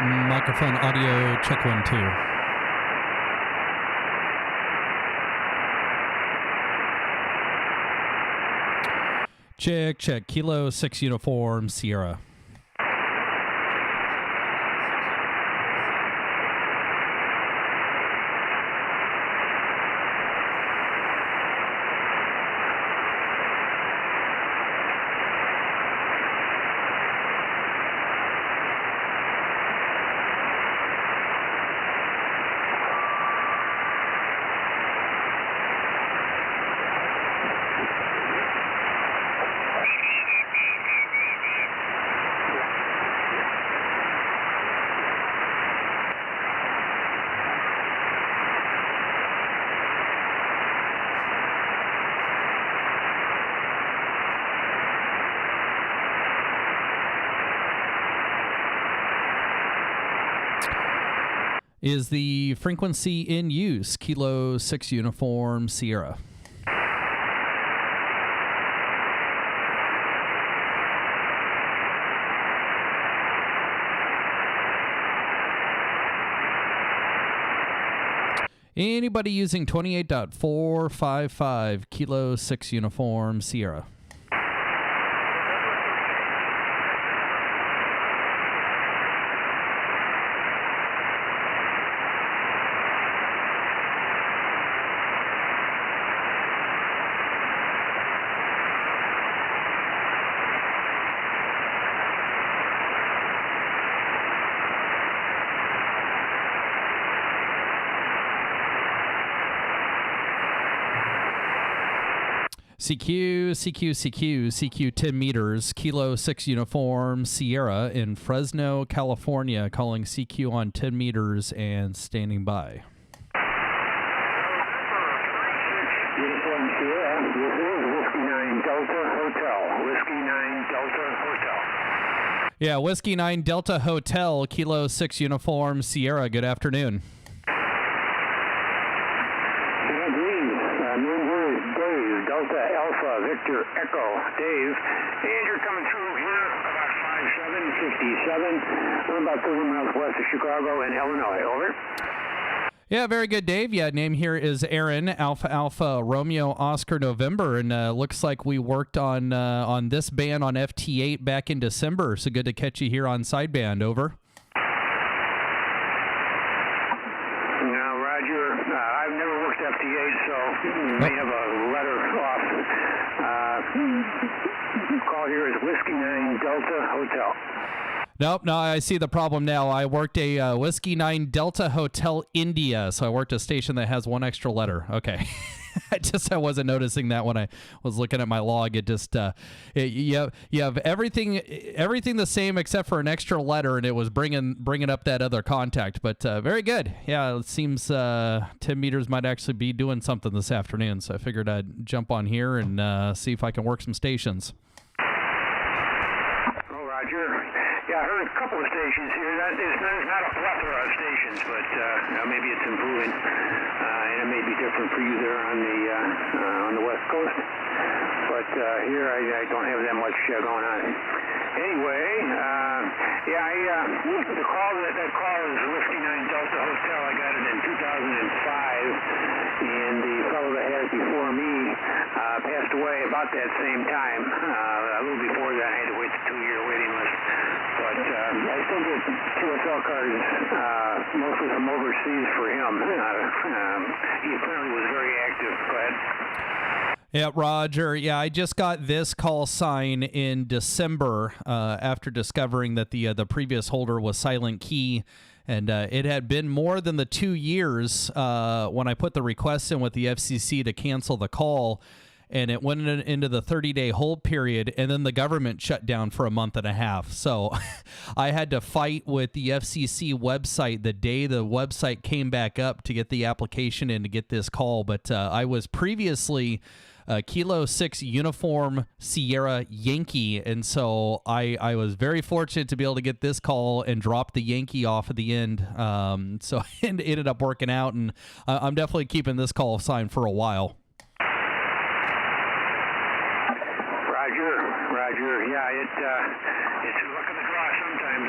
Microphone audio check 1 2. Check. Kilo 6 Uniform Sierra. Is the frequency in use Kilo 6 Uniform Sierra? Anybody using 28.455 Kilo 6 Uniform Sierra? CQ 10 meters, Kilo 6 Uniform Sierra in Fresno, California, calling CQ on 10 meters and standing by. Uniform Sierra, this is Whiskey 9 Delta Hotel. Whiskey 9 Delta Hotel. Yeah, Whiskey 9 Delta Hotel, Kilo 6 Uniform Sierra. Good afternoon. Delta Alpha Victor Echo Dave, and you're coming through here about 5757. We're about 30 miles west of Chicago and Illinois. Over. Yeah, very good, Dave. Yeah, name here is Aaron, Alpha Romeo Oscar November, and looks like we worked on this band on FT8 back in December. So good to catch you here on sideband. Over. Now, Roger, I've never worked FT8, so you may have a letter off. Call here is Whiskey 9 Delta Hotel. Nope, no, I see the problem now. I worked a Whiskey 9 Delta Hotel India, so I worked a station that has one extra letter. Okay. I wasn't noticing that when I was looking at my log. It just you have everything the same except for an extra letter, and it was bringing up that other contact. But very good. Yeah, it seems 10 meters might actually be doing something this afternoon. So I figured I'd jump on here and see if I can work some stations. Oh, Roger. Yeah, I heard a couple of stations here. There's not a plethora of stations, but maybe it's improving. And it may be different for you there on the West Coast. But here I don't have that much going on. Anyway, the call is Whiskey 9 Delta Hotel. I got it in 2005, and the fellow that had it before me passed away about that same time. A little before that, I had to wait the 2-year waiting list. But I still get QSL cards, mostly from overseas for him. He apparently was very active. Go ahead. Yeah, Roger. Yeah, I just got this call sign in December after discovering that the previous holder was Silent Key, and it had been more than the 2 years when I put the request in with the FCC to cancel the call, and it went into the 30-day hold period, and then the government shut down for a month and a half. So I had to fight with the FCC website the day the website came back up to get the application in to get this call. But I was previously Kilo 6 Uniform Sierra Yankee, and so I was very fortunate to be able to get this call and drop the Yankee off at the end. So it ended up working out, and I'm definitely keeping this call sign for a while. Roger. Yeah, it's luck of the draw sometimes.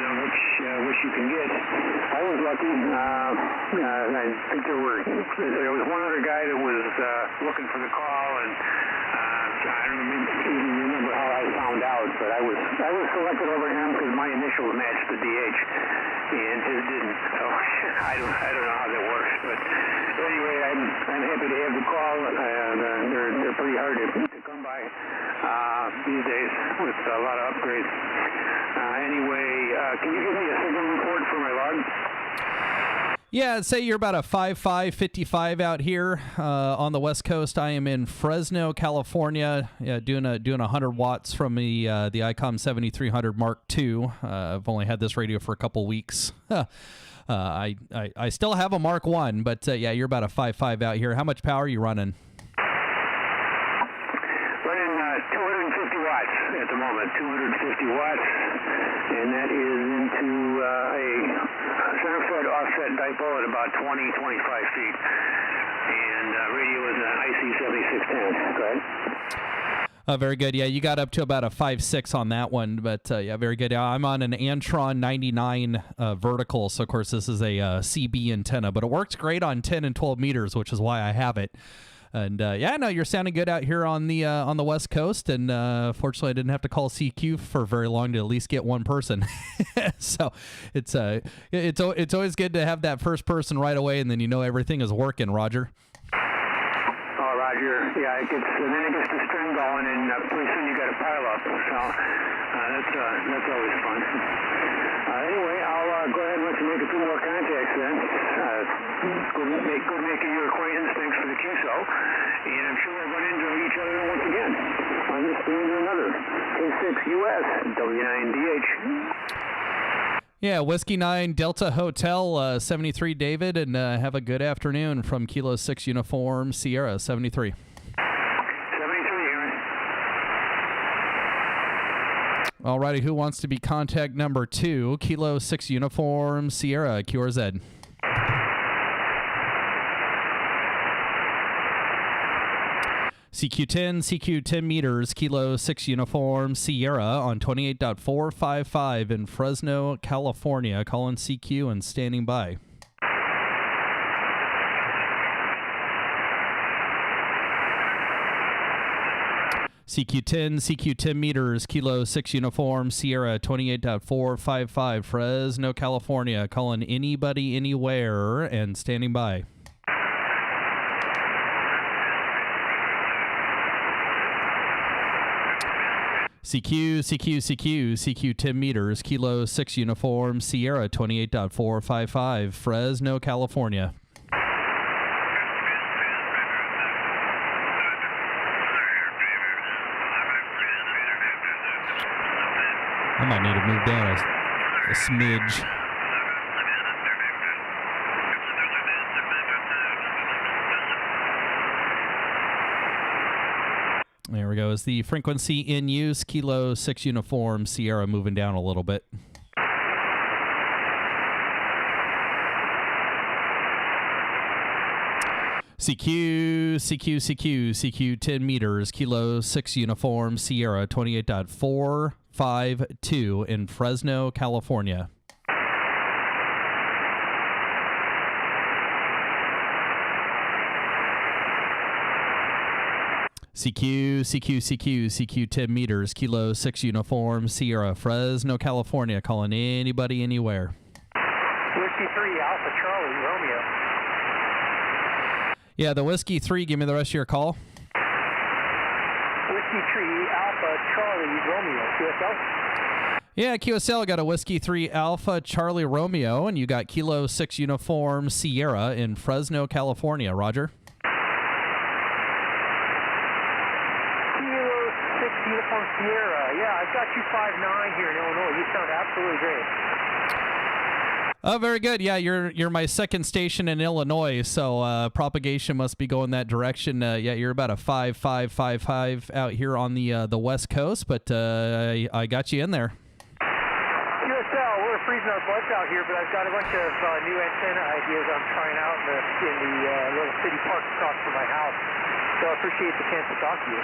which you can get. I was lucky. I think there was one other guy that was looking for the call, and I don't even remember how I found out, but I was selected over him because my initials matched the DH, and his didn't. So I don't know how that works, but anyway, I'm happy to have the call. They're pretty hard to come by these days with a lot of upgrades. Anyway, can you give me a signal report for my log? Yeah, say you're about a 5.5, 55 out here on the West Coast. I am in Fresno, California, doing 100 watts from the ICOM 7300 Mark II. I've only had this radio for a couple weeks. I still have a Mark I, but yeah, you're about a 5.5 out here. How much power are you running? Running 250 watts at the moment, 250 watts, and that is into a center-fed offset dipole at about 20, 25 feet. And radio is an IC7610, go ahead. Very good. Yeah, you got up to about a 5.6 on that one, but yeah, very good. I'm on an Antron 99 vertical, so of course this is a CB antenna, but it works great on 10 and 12 meters, which is why I have it. And yeah, no, you're sounding good out here on the West Coast, and fortunately, I didn't have to call CQ for very long to at least get one person. So it's always good to have that first person right away, and then you know everything is working. Roger. Oh, Roger. Yeah, then it gets the string going, and pretty soon you got a pile up. So that's always fun. Anyway, I'll go ahead and let you make a few more contacts then. Good making your acquaintance. Thanks for the QSO. And I'm sure we'll run into each other once again on this being another K6US W9DH. Yeah, Whiskey 9 Delta Hotel 73 David, and have a good afternoon from Kilo 6 Uniform Sierra 73. Alrighty, who wants to be contact number 2? Kilo 6 Uniform Sierra, QRZ. CQ 10 meters, Kilo 6 Uniform Sierra on 28.455 in Fresno, California. Calling CQ and standing by. CQ 10 meters, Kilo 6 Uniform Sierra 28.455 Fresno, California. Calling anybody, anywhere, and standing by. CQ 10 meters, Kilo 6 Uniform Sierra 28.455 Fresno, California. I might need to move down a smidge. There we go. Is the frequency in use? Kilo 6 Uniform Sierra moving down a little bit. CQ 10 meters, Kilo 6 Uniform Sierra 28.452 in Fresno, California. CQ 10 meters, Kilo 6 Uniform Sierra, Fresno, California. Calling anybody, anywhere. Whiskey 3 Alpha Charlie Romeo. Yeah, the Whiskey 3. Give me the rest of your call. Whiskey 3 Alpha Charlie Romeo. QSL? Yeah, QSL got a Whiskey 3 Alpha Charlie Romeo, and you got Kilo 6 Uniform Sierra in Fresno, California. Roger. Kilo 6 Uniform Sierra. Yeah, I've got you 5'9" here in Illinois. You sound absolutely great. Oh, very good. Yeah, you're my second station in Illinois, so propagation must be going that direction. Yeah, you're about a 5.5 out here on the West Coast, but I got you in there. QSL, we're freezing our butts out here, but I've got a bunch of new antenna ideas I'm trying out in the little city park across from my house. So I appreciate the chance to talk to you.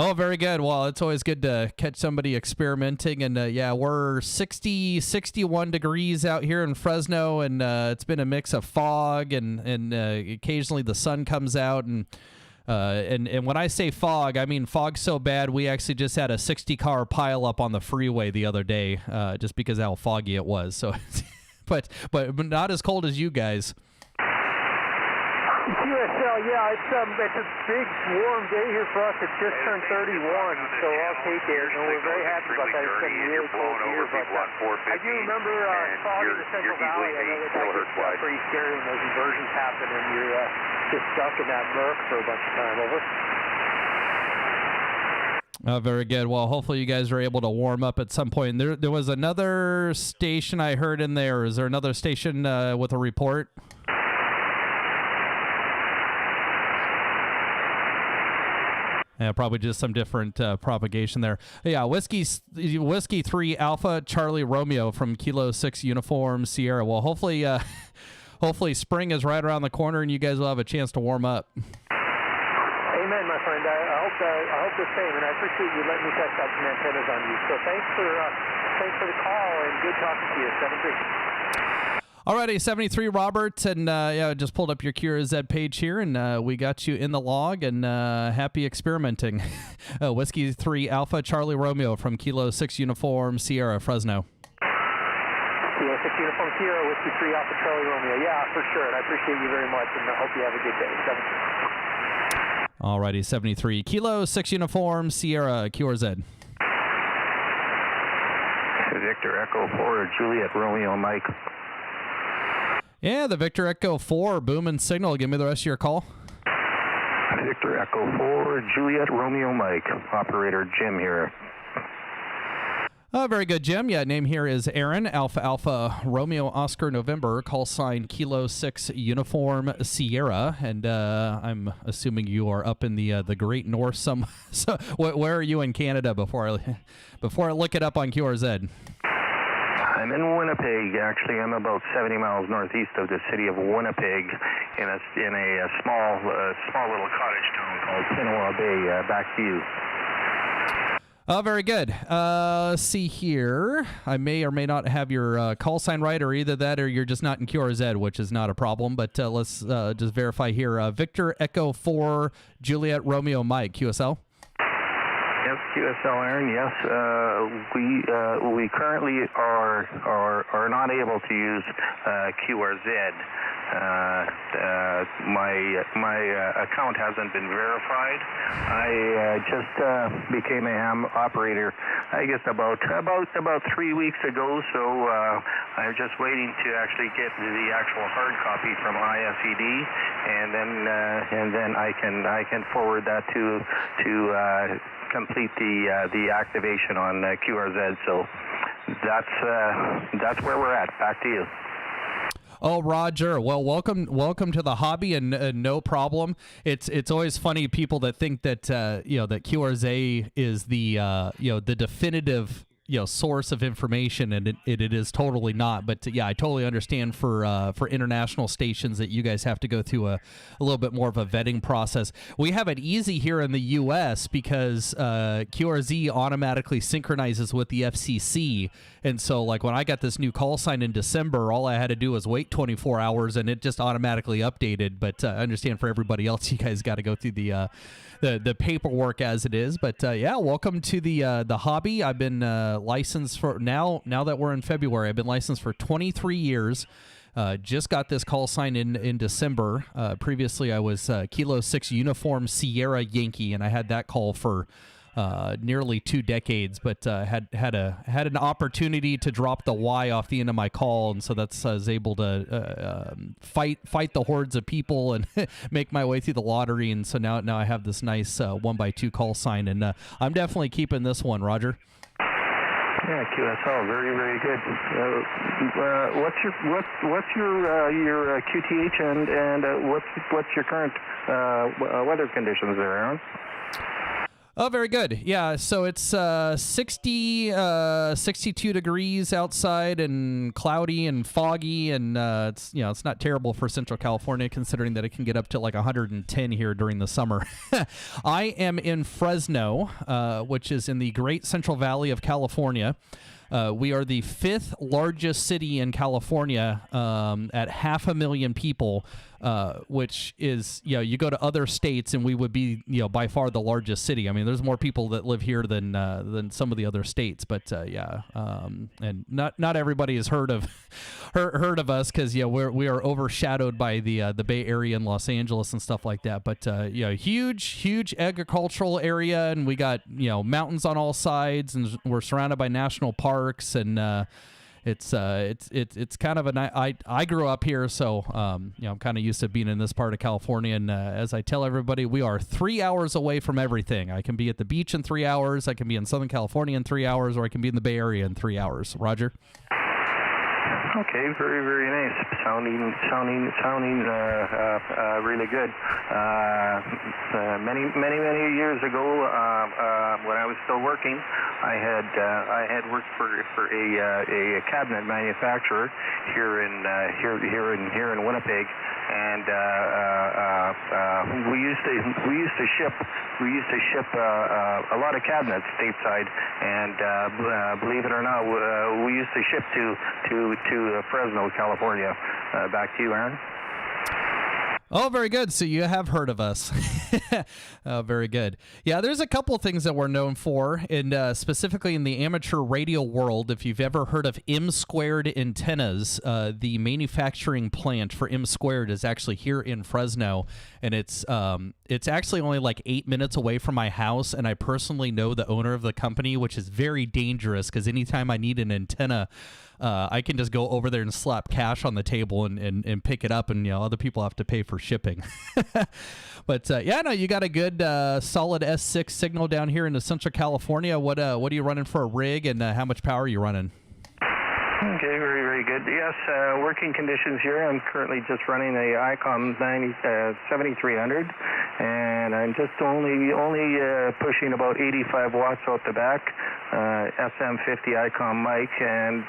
Oh, very good. Well, it's always good to catch somebody experimenting. And yeah, we're 61 degrees out here in Fresno, and it's been a mix of fog and occasionally the sun comes out. And when I say fog, I mean fog so bad we actually just had a 60-car pileup on the freeway the other day just because of how foggy it was. So, but not as cold as you guys. QSL, yeah, it's a big warm day here for us. It just turned 31, so I'll take it. And we're very happy about that. It's been really cold here, but I do remember fog in the Central Valley. I know that's pretty scary when those inversions happen and you're just stuck in that murk for a bunch of time. Over. Very good. Well, hopefully you guys are able to warm up at some point. There was another station I heard in there. Is there another station with a report? Yeah, probably just some different propagation there. Yeah, Whiskey 3 Alpha Charlie Romeo from Kilo 6 Uniform Sierra. Well, hopefully spring is right around the corner and you guys will have a chance to warm up. Amen, my friend. I hope the same, and I appreciate you letting me test out some antennas on you. So thanks for the call, and good talking to you. 73. Alrighty, 73 Robert, and yeah, just pulled up your QRZ page here, and we got you in the log, and happy experimenting. Whiskey 3 Alpha Charlie Romeo from Kilo 6 Uniform Sierra, Fresno. Kilo 6 Uniform Sierra, Whiskey 3 Alpha Charlie Romeo. Yeah, for sure, and I appreciate you very much, and I hope you have a good day. 73. Alrighty, 73 Kilo 6 Uniform Sierra, QRZ. Victor Echo 4 Juliet Romeo Mike. Yeah, the Victor Echo 4 booming signal. Give me the rest of your call. Victor Echo 4 Juliet Romeo Mike. Operator Jim here. Very good, Jim. Yeah, name here is Aaron. Alpha Alpha Romeo Oscar November. Call sign Kilo 6 Uniform Sierra. And I'm assuming you are up in the Great North. So where are you in Canada before I look it up on QRZ? I'm in Winnipeg. Actually, I'm about 70 miles northeast of the city of Winnipeg, in a small little cottage town called Pinawa Bay. Back to you. Oh, very good. Let's see here. I may or may not have your call sign right, or either that or you're just not in QRZ, which is not a problem. But let's just verify here. Victor Echo 4 Juliet Romeo Mike, QSL. Yes, QSL Aaron. Yes, we currently are not able to use QRZ. My account hasn't been verified. I just became a ham operator, I guess about 3 weeks ago. So I'm just waiting to actually get the actual hard copy from ISED, and then I can forward that to complete the activation on QRZ. So that's where we're at. Back to you. Oh, Roger. Well, welcome to the hobby, and no problem. It's always funny people that think that that QRZ is the the definitive source of information, and it is totally not. But yeah, I totally understand for international stations that you guys have to go through a little bit more of a vetting process. We have it easy here in the U.S. because QRZ automatically synchronizes with the FCC, and so like when I got this new call sign in December, all I had to do was wait 24 hours, and it just automatically updated. But I understand for everybody else, you guys got to go through the paperwork as it is. But yeah, welcome to the hobby. I've been licensed for now that we're in February. I've been licensed for 23 years. Just got this call sign in December. Previously, I was Kilo 6 Uniform Sierra Yankee, and I had that call for nearly 2 decades, but had an opportunity to drop the Y off the end of my call, and so that's I was able to fight the hordes of people and make my way through the lottery, and so now I have this nice 1x2 call sign, and I'm definitely keeping this one, Roger. Yeah, QSL, very, very good. What's your QTH and what's your current weather conditions there, Aaron? Oh, very good. Yeah, so it's 62 degrees outside and cloudy and foggy, and it's not terrible for Central California considering that it can get up to like 110 here during the summer. I am in Fresno, which is in the Great Central Valley of California. We are the 5th largest city in California at 500,000 people, which is, you go to other states and we would be, by far the largest city. I mean, there's more people that live here than some of the other states, but and not everybody has heard of us because we are overshadowed by the Bay Area and Los Angeles and stuff like that. But huge agricultural area, and we got mountains on all sides, and we're surrounded by national parks, and it's kind of I grew up here, so I'm kind of used to being in this part of California, and as I tell everybody, we are 3 hours away from everything. I can be at the beach in 3 hours, I can be in Southern California in 3 hours, or I can be in the Bay Area in 3 hours. Roger? Okay, very, very nice. Sounding really good. Many years ago, when I was still working, I had worked for a cabinet manufacturer here in Winnipeg, and we used to ship a lot of cabinets stateside, and believe it or not, we used to ship to Fresno, California. Back to you, Aaron. Oh, very good. So you have heard of us. Very good. Yeah, there's a couple things that we're known for, and specifically in the amateur radio world. If you've ever heard of M-Squared Antennas, the manufacturing plant for M-Squared is actually here in Fresno, and it's actually only like 8 minutes away from my house, and I personally know the owner of the company, which is very dangerous because anytime I need an antenna, I can just go over there and slap cash on the table and pick it up, and other people have to pay for shipping. But you got a good solid S6 signal down here in Central California. What are you running for a rig, and how much power are you running? Okay, very, very good. Yes, working conditions here. I'm currently just running a ICOM 7300, and I'm just only pushing about 85 watts out the back. SM50 ICOM mic, and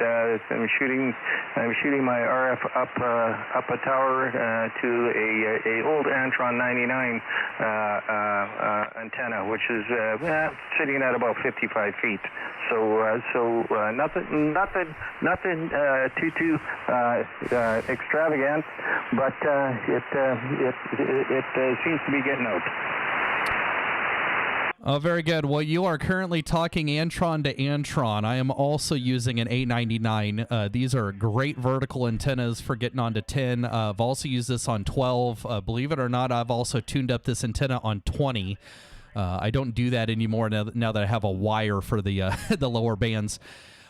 I'm shooting my RF up a tower to a old Antron 99 antenna, which is sitting at about 55 feet. So nothing too extravagant, but it seems to be getting out. Oh, very good. Well, you are currently talking Antron to Antron. I am also using an 899. These are great vertical antennas for getting onto 10. I've also used this on 12. Believe it or not, I've also tuned up this antenna on 20. I don't do that anymore now that I have a wire for the the lower bands.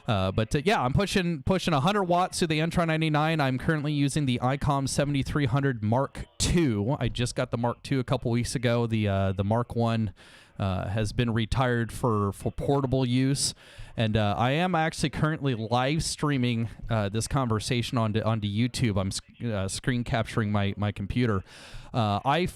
But I'm pushing 100 watts to the Antron 99. I'm currently using the ICOM 7300 Mark II. I just got the Mark II a couple weeks ago. The Mark I has been retired for portable use, and I am actually currently live streaming this conversation onto YouTube. I'm screen capturing my computer. I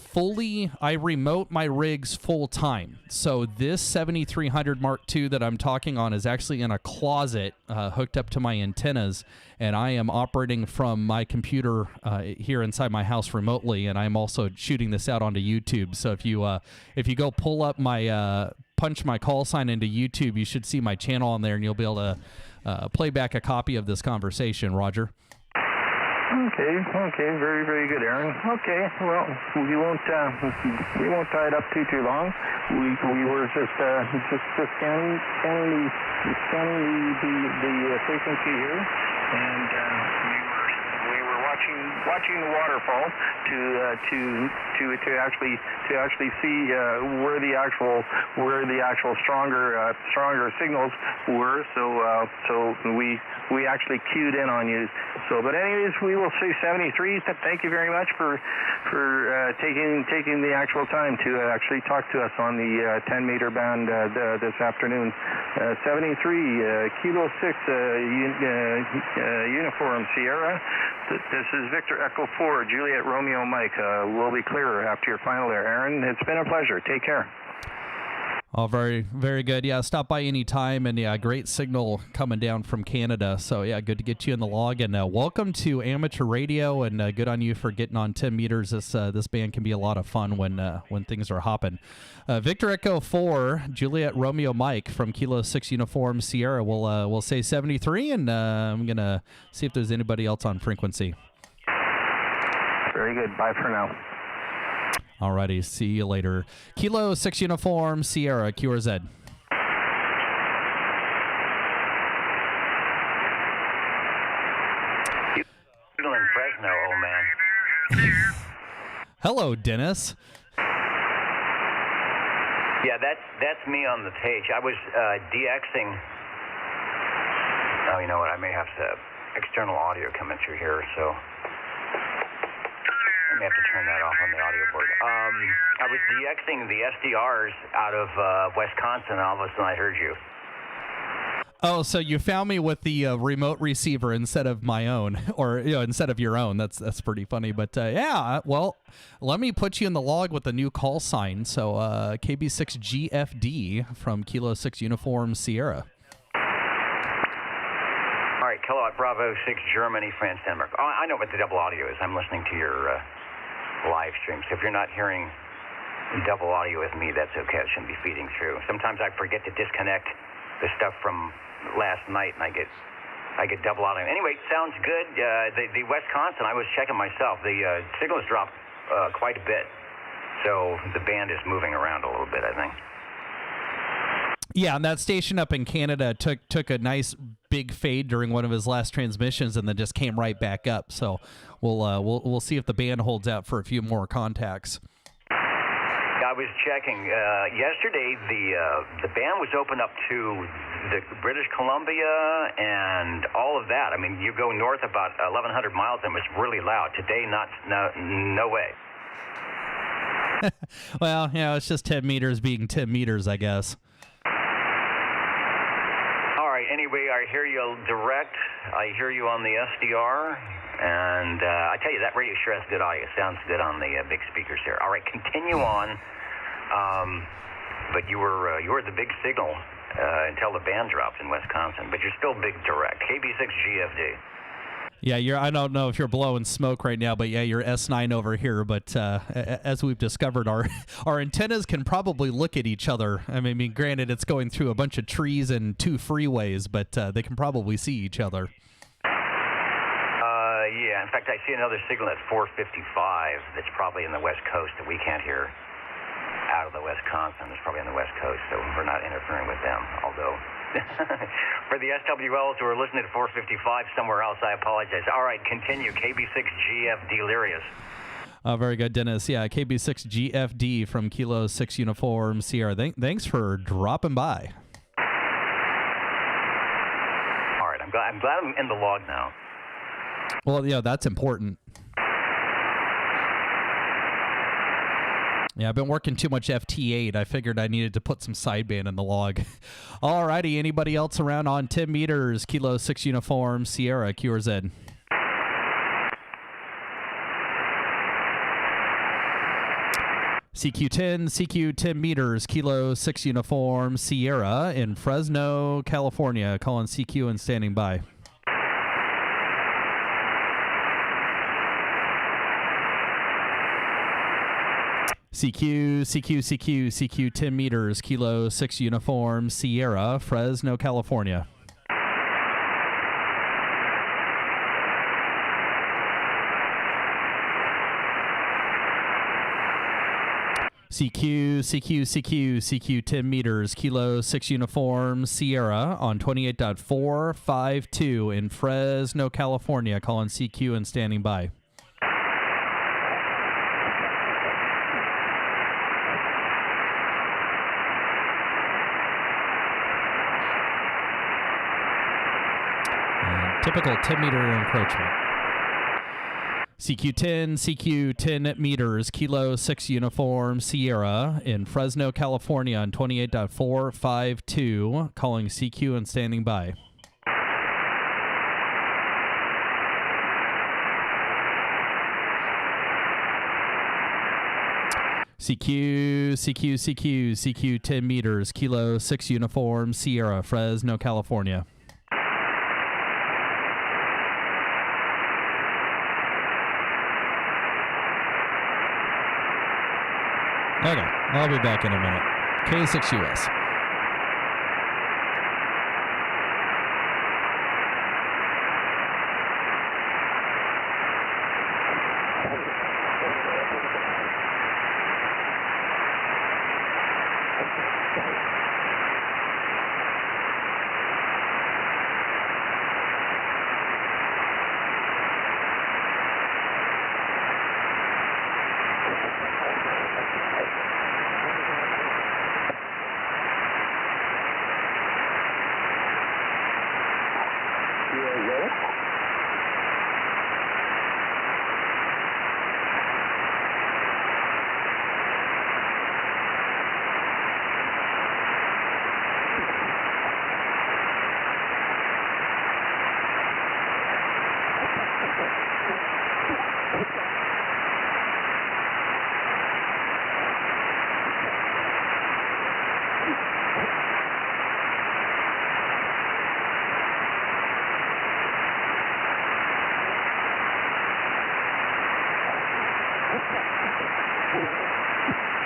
remote my rigs full time. So this 7300 Mark II that I'm talking on is actually in a closet hooked up to my antennas, and I am operating from my computer here inside my house remotely, and I'm also shooting this out onto YouTube. So if you go pull up my punch my call sign into YouTube, you should see my channel on there, and you'll be able to play back a copy of this conversation. Roger. Okay, very, very good, Aaron. Okay, well, we won't tie it up too long. We were just scanning the frequency here, and we were watching the waterfall to actually see where the actual stronger signals were. So we actually cued in on you. So, but anyways, we will say 73. Thank you very much for taking the actual time to actually talk to us on the 10-meter band this afternoon. 73 Kilo 6 Uniform Sierra. This is Victor Echo 4 Juliet Romeo Mike. We'll be clearer after your final there, Aaron. It's been a pleasure. Take care. Oh, very, very good. Yeah, stop by any time, and yeah, great signal coming down from Canada. So yeah, good to get you in the log, and welcome to Amateur Radio, and good on you for getting on 10 meters. This band can be a lot of fun when things are hopping. Victor Echo 4, Juliet Romeo Mike from Kilo 6 Uniform Sierra. We'll say 73, and I'm gonna see if there's anybody else on frequency. Very good. Bye for now. Alrighty, see you later. Kilo 6 Uniform Sierra, QRZ. Signal in Fresno, old man. Hello, Dennis. Yeah, that's me on the page. I was DXing. Oh, you know what? I may have to external audio coming through here, so I may have to turn that off on the audio board. I was DXing the SDRs out of Wisconsin, and all of a sudden I heard you. Oh, so you found me with the remote receiver instead of my own, or instead of your own. That's pretty funny. But yeah, well, let me put you in the log with the new call sign. So KB6GFD from Kilo 6 Uniform Sierra. All right, Kilowatt Bravo 6 Germany, France, Denmark. Oh, I know what the double audio is. I'm listening to your live stream. So if you're not hearing double audio with me, that's okay. It shouldn't be feeding through. Sometimes I forget to disconnect the stuff from last night, and I get double audio. Anyway, sounds good. The Wisconsin, I was checking myself. The signals dropped quite a bit, so the band is moving around a little bit, I think. Yeah, and that station up in Canada took a nice big fade during one of his last transmissions, and then just came right back up. So we'll see if the band holds out for a few more contacts. I was checking. Yesterday, the band was open up to the British Columbia and all of that. I mean, you go north about 1,100 miles and it was really loud. Today, no way. Well, it's just 10 meters being 10 meters, I guess. All right. Anyway, I hear you direct. I hear you on the SDR. And I tell you, that radio sure has good audio. Sounds good on the big speakers here. All right, continue on. But you were the big signal until the band dropped in Wisconsin. But you're still big direct. KB6GFD. Yeah, I don't know if you're blowing smoke right now, but yeah, you're S9 over here. But as we've discovered, our antennas can probably look at each other. I mean, granted, it's going through a bunch of trees and 2 freeways, but they can probably see each other. Yeah, in fact, I see another signal at 455 that's probably in the West Coast that we can't hear out of the Wisconsin. It's probably on the West Coast, so we're not interfering with them. Although, for the SWLs who are listening to 455 somewhere else, I apologize. All right, continue. KB6GF Delirious. Very good, Dennis. Yeah, KB6GFD from Kilo 6 Uniform Sierra. Thanks for dropping by. All right, I'm glad I'm in the log now. Well, that's important. Yeah, I've been working too much FT8. I figured I needed to put some sideband in the log. All righty, anybody else around on 10 meters? Kilo 6 Uniform Sierra, QRZ. CQ 10 meters, Kilo 6 Uniform Sierra in Fresno, California. Calling CQ and standing by. CQ 10 meters, Kilo 6 Uniform Sierra, Fresno, California. CQ 10 meters, Kilo 6 Uniform Sierra on 28.452 in Fresno, California. Calling CQ and standing by. Typical 10-meter encroachment. CQ 10 meters, Kilo 6 Uniform Sierra in Fresno, California on 28.452, calling CQ and standing by. CQ, CQ, CQ, CQ 10 meters, Kilo 6 uniform, Sierra, Fresno, California. Okay, I'll be back in a minute. K6US.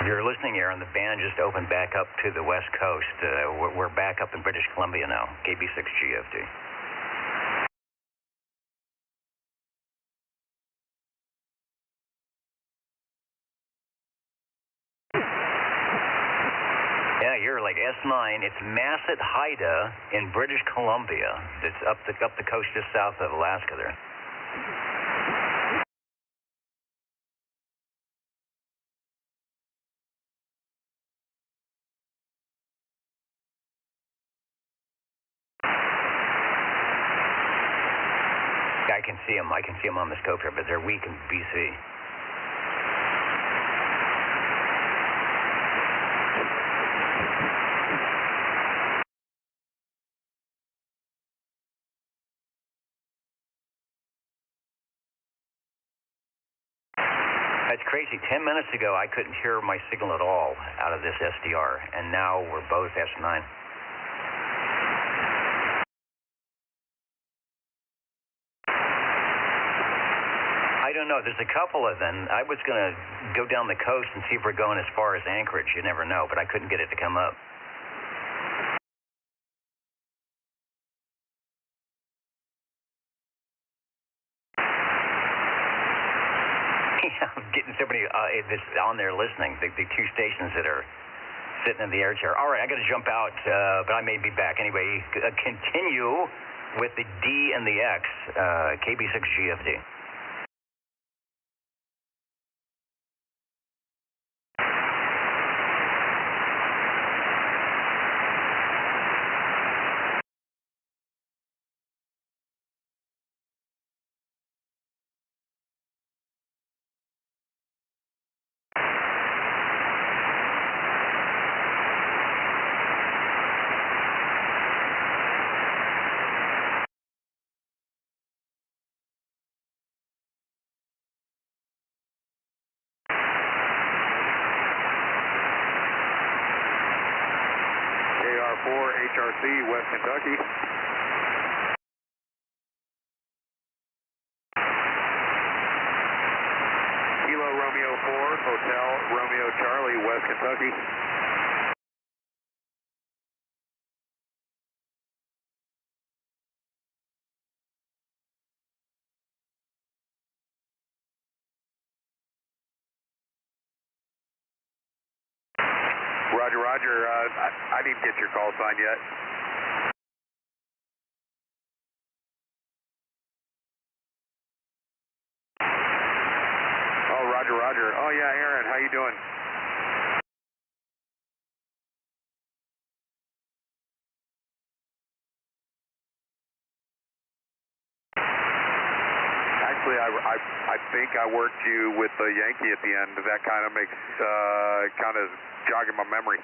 You're listening here, and the band just opened back up to the West Coast. We're back up in British Columbia now, KB6GFD. Yeah, you're like S9. It's Masset Haida in British Columbia. It's up the coast just south of Alaska there. I can see them. I can see them on the scope here, but they're weak in BC. That's crazy. 10 minutes ago, I couldn't hear my signal at all out of this SDR, and now we're both S9. I don't know. There's a couple of them. I was going to go down the coast and see if we're going as far as Anchorage. You never know, but I couldn't get it to come up. Yeah, I'm getting somebody that's on there listening, the two stations that are sitting in the air chair. All right, I got to jump out, but I may be back. Anyway, continue with the D and the X, KB6GFD. HRC, West Kentucky. Kilo Romeo 4, Hotel Romeo Charlie, West Kentucky. Roger, Roger. I didn't get your call sign yet. Oh, Roger, Roger. Oh, yeah, Aaron, how you doing? Actually, I think I worked you with the Yankee at the end. That kind of makes, kind of jogging my memory.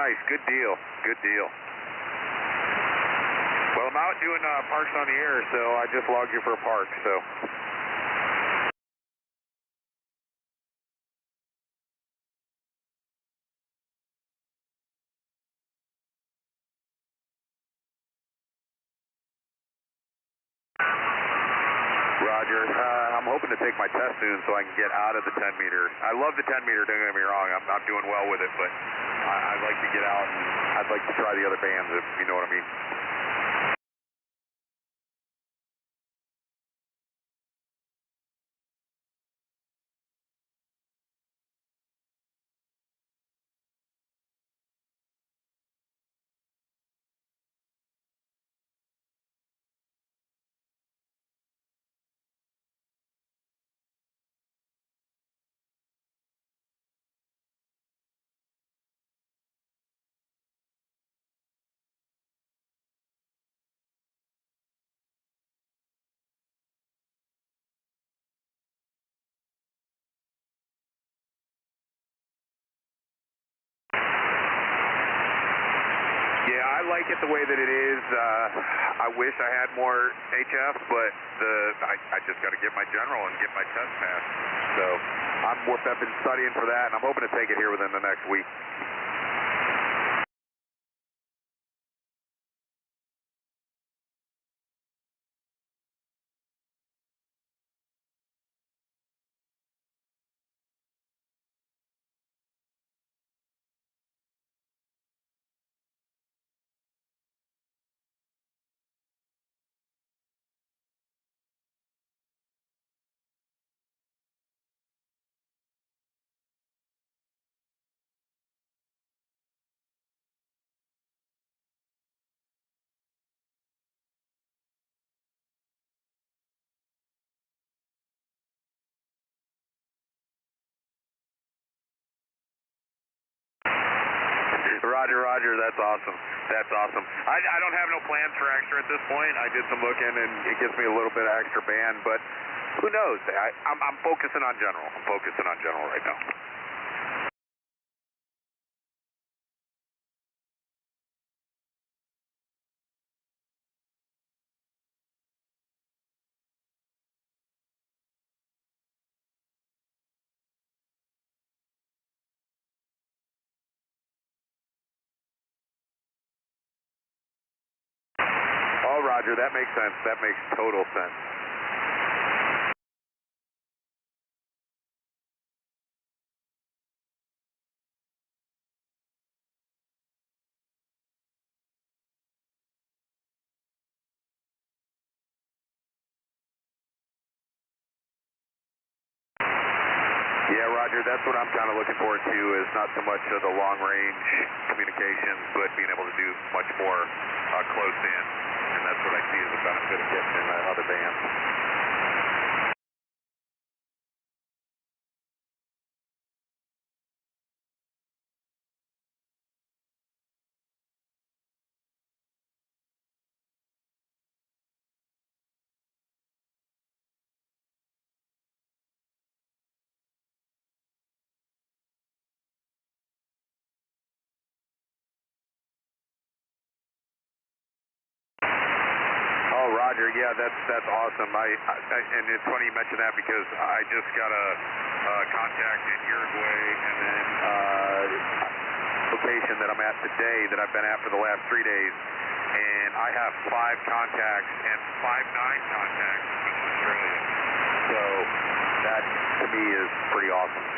nice. Good deal. Good deal. Well, I'm out doing parks on the air, so I just logged you for a park, so. Roger. I'm hoping to take my test soon so I can get out of the 10 meter. I love the 10 meter, don't get me wrong. I'm doing well with it, but I'd like to get out and I'd like to try the other bands, if you know what I mean. Yeah, I like it the way that it is. I wish I had more HF, but I just got to get my general and get my test passed. So I've been studying for that, and I'm hoping to take it here within the next week. Roger, that's awesome. That's awesome. I don't have no plans for extra at this point. I did some looking, and it gives me a little bit of extra band, but who knows? I'm focusing on general. I'm focusing on general right now. Oh, Roger, that makes sense. That makes total sense. Yeah, Roger, that's what I'm kind of looking forward to, is not so much of the long-range communications, but being able to do much more close in, and that's what I see as a benefit of getting in other bands. Oh, Roger, yeah, that's awesome. And it's funny you mentioned that because I just got a contact in Uruguay, and then location that I'm at today that I've been at for the last 3 days, and I have 5 contacts and 5 9 contacts with Australia. So that to me is pretty awesome.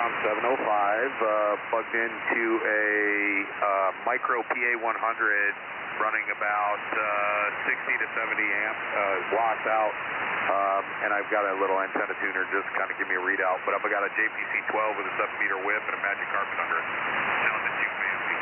Icom 705, plugged into a micro PA100 running about 60 to 70 amps, watts out, and I've got a little antenna tuner just kind of give me a readout, but I've got a JPC 12 with a 7-meter whip and a magic carpet under it. Nothing too fancy.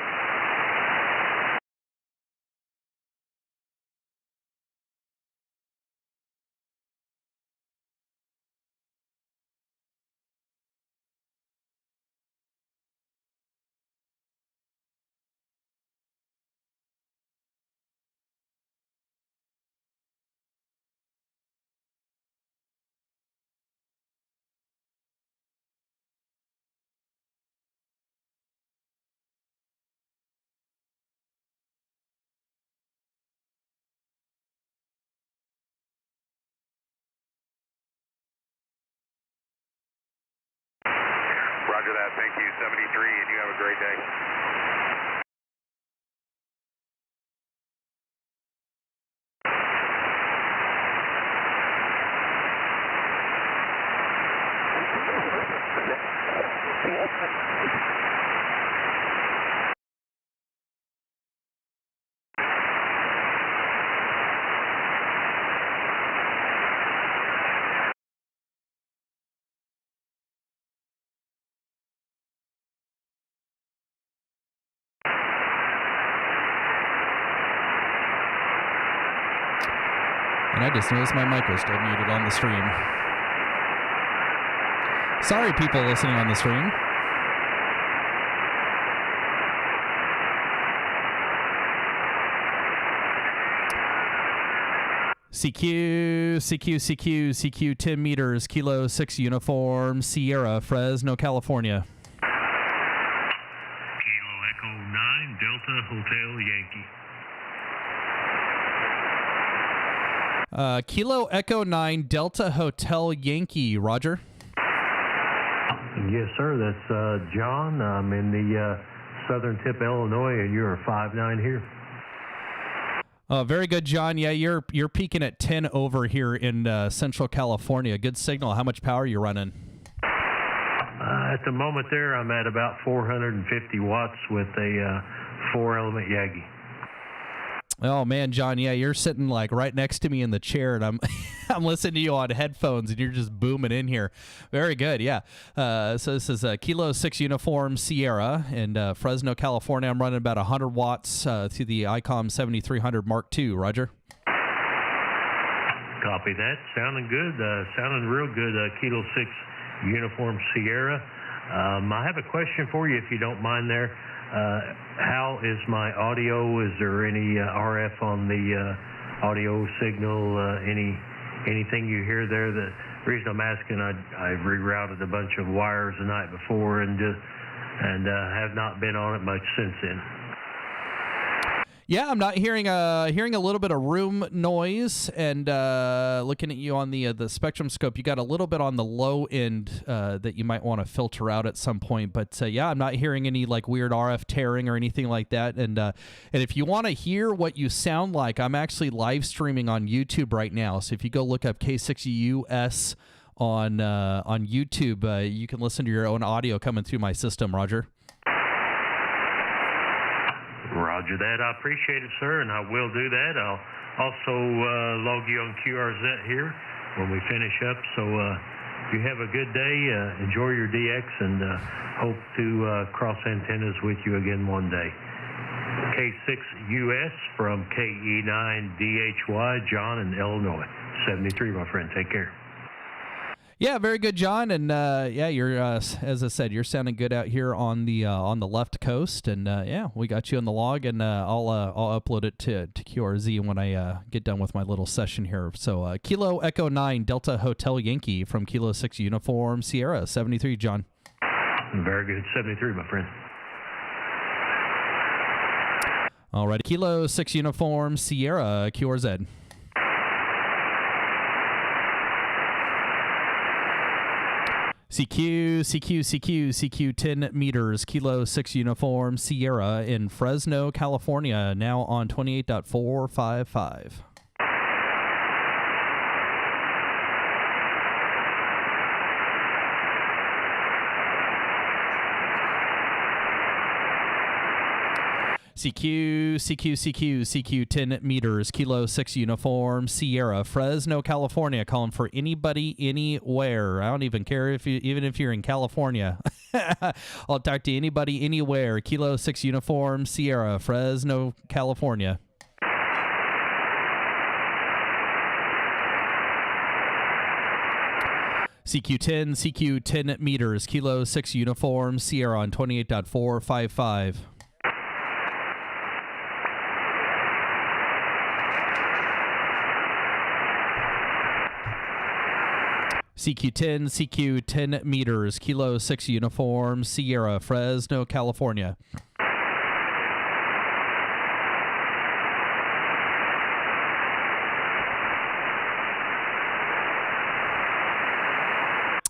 Roger that. Thank you. 73, and you have a great day. And I just noticed my mic was still muted on the stream. Sorry, people listening on the stream. CQ 10 meters, Kilo 6 Uniform, Sierra, Fresno, California. Kilo Echo 9, Delta Hotel Yankee. Kilo Echo 9, Delta Hotel Yankee, Roger. Yes, sir. That's John. I'm in the southern tip of Illinois, and you're 5-9 here. Very good, John. Yeah, you're peaking at 10 over here in Central California. Good signal. How much power are you running? At the moment there, I'm at about 450 watts with a 4-element Yagi. Oh man, John, yeah, you're sitting like right next to me in the chair, and I'm I'm listening to you on headphones, and you're just booming in here. Very good, yeah. So this is Kilo 6 Uniform Sierra in Fresno, California. I'm running about 100 watts through the ICOM 7300 Mark II. Roger. Copy that. Sounding good. Sounding real good. Kilo 6 Uniform Sierra. I have a question for you, if you don't mind there. How is my audio? Is there any RF on the audio signal? Anything you hear there? The reason I'm asking, I rerouted a bunch of wires the night before and have not been on it much since then. Yeah, I'm not hearing a little bit of room noise, and looking at you on the spectrum scope, you got a little bit on the low end that you might want to filter out at some point. But yeah, I'm not hearing any like weird RF tearing or anything like that. And if you want to hear what you sound like, I'm actually live streaming on YouTube right now. So if you go look up K6US on YouTube, you can listen to your own audio coming through my system, Roger. Roger that. I appreciate it, sir, and I will do that. I'll also log you on QRZ here when we finish up. So you have a good day. Enjoy your DX, and hope to cross antennas with you again one day. K6US from KE9DHY, John in Illinois. 73, my friend. Take care. Yeah, very good, John. And yeah, you're as I said, you're sounding good out here on the left coast. And yeah, we got you on the log, and I'll upload it to QRZ when I get done with my little session here. So Kilo Echo 9 Delta Hotel Yankee from Kilo 6 Uniform Sierra 73, John. Very good, 73, my friend. All right, Kilo 6 Uniform Sierra QRZ. CQ 10 meters, Kilo 6 Uniform Sierra in Fresno, California, now on 28.455. CQ 10 meters, Kilo 6 uniform, Sierra, Fresno, California, calling for anybody, anywhere. I don't even care even if you're in California. I'll talk to anybody, anywhere. Kilo 6 uniform, Sierra, Fresno, California. CQ 10 meters, Kilo 6 uniform, Sierra on 28.455. CQ 10 meters, Kilo 6 uniform, Sierra, Fresno, California.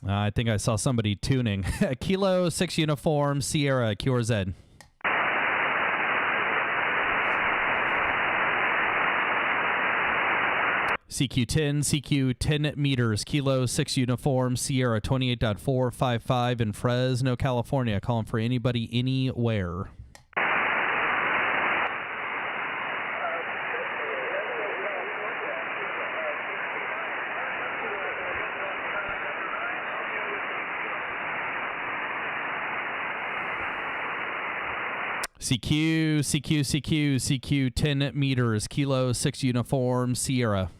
I think I saw somebody tuning. Kilo 6 uniform, Sierra, QRZ. CQ 10 meters, Kilo 6 uniform, Sierra 28.455 in Fresno, California, calling for anybody, anywhere. CQ 10 meters, Kilo 6 uniform, Sierra.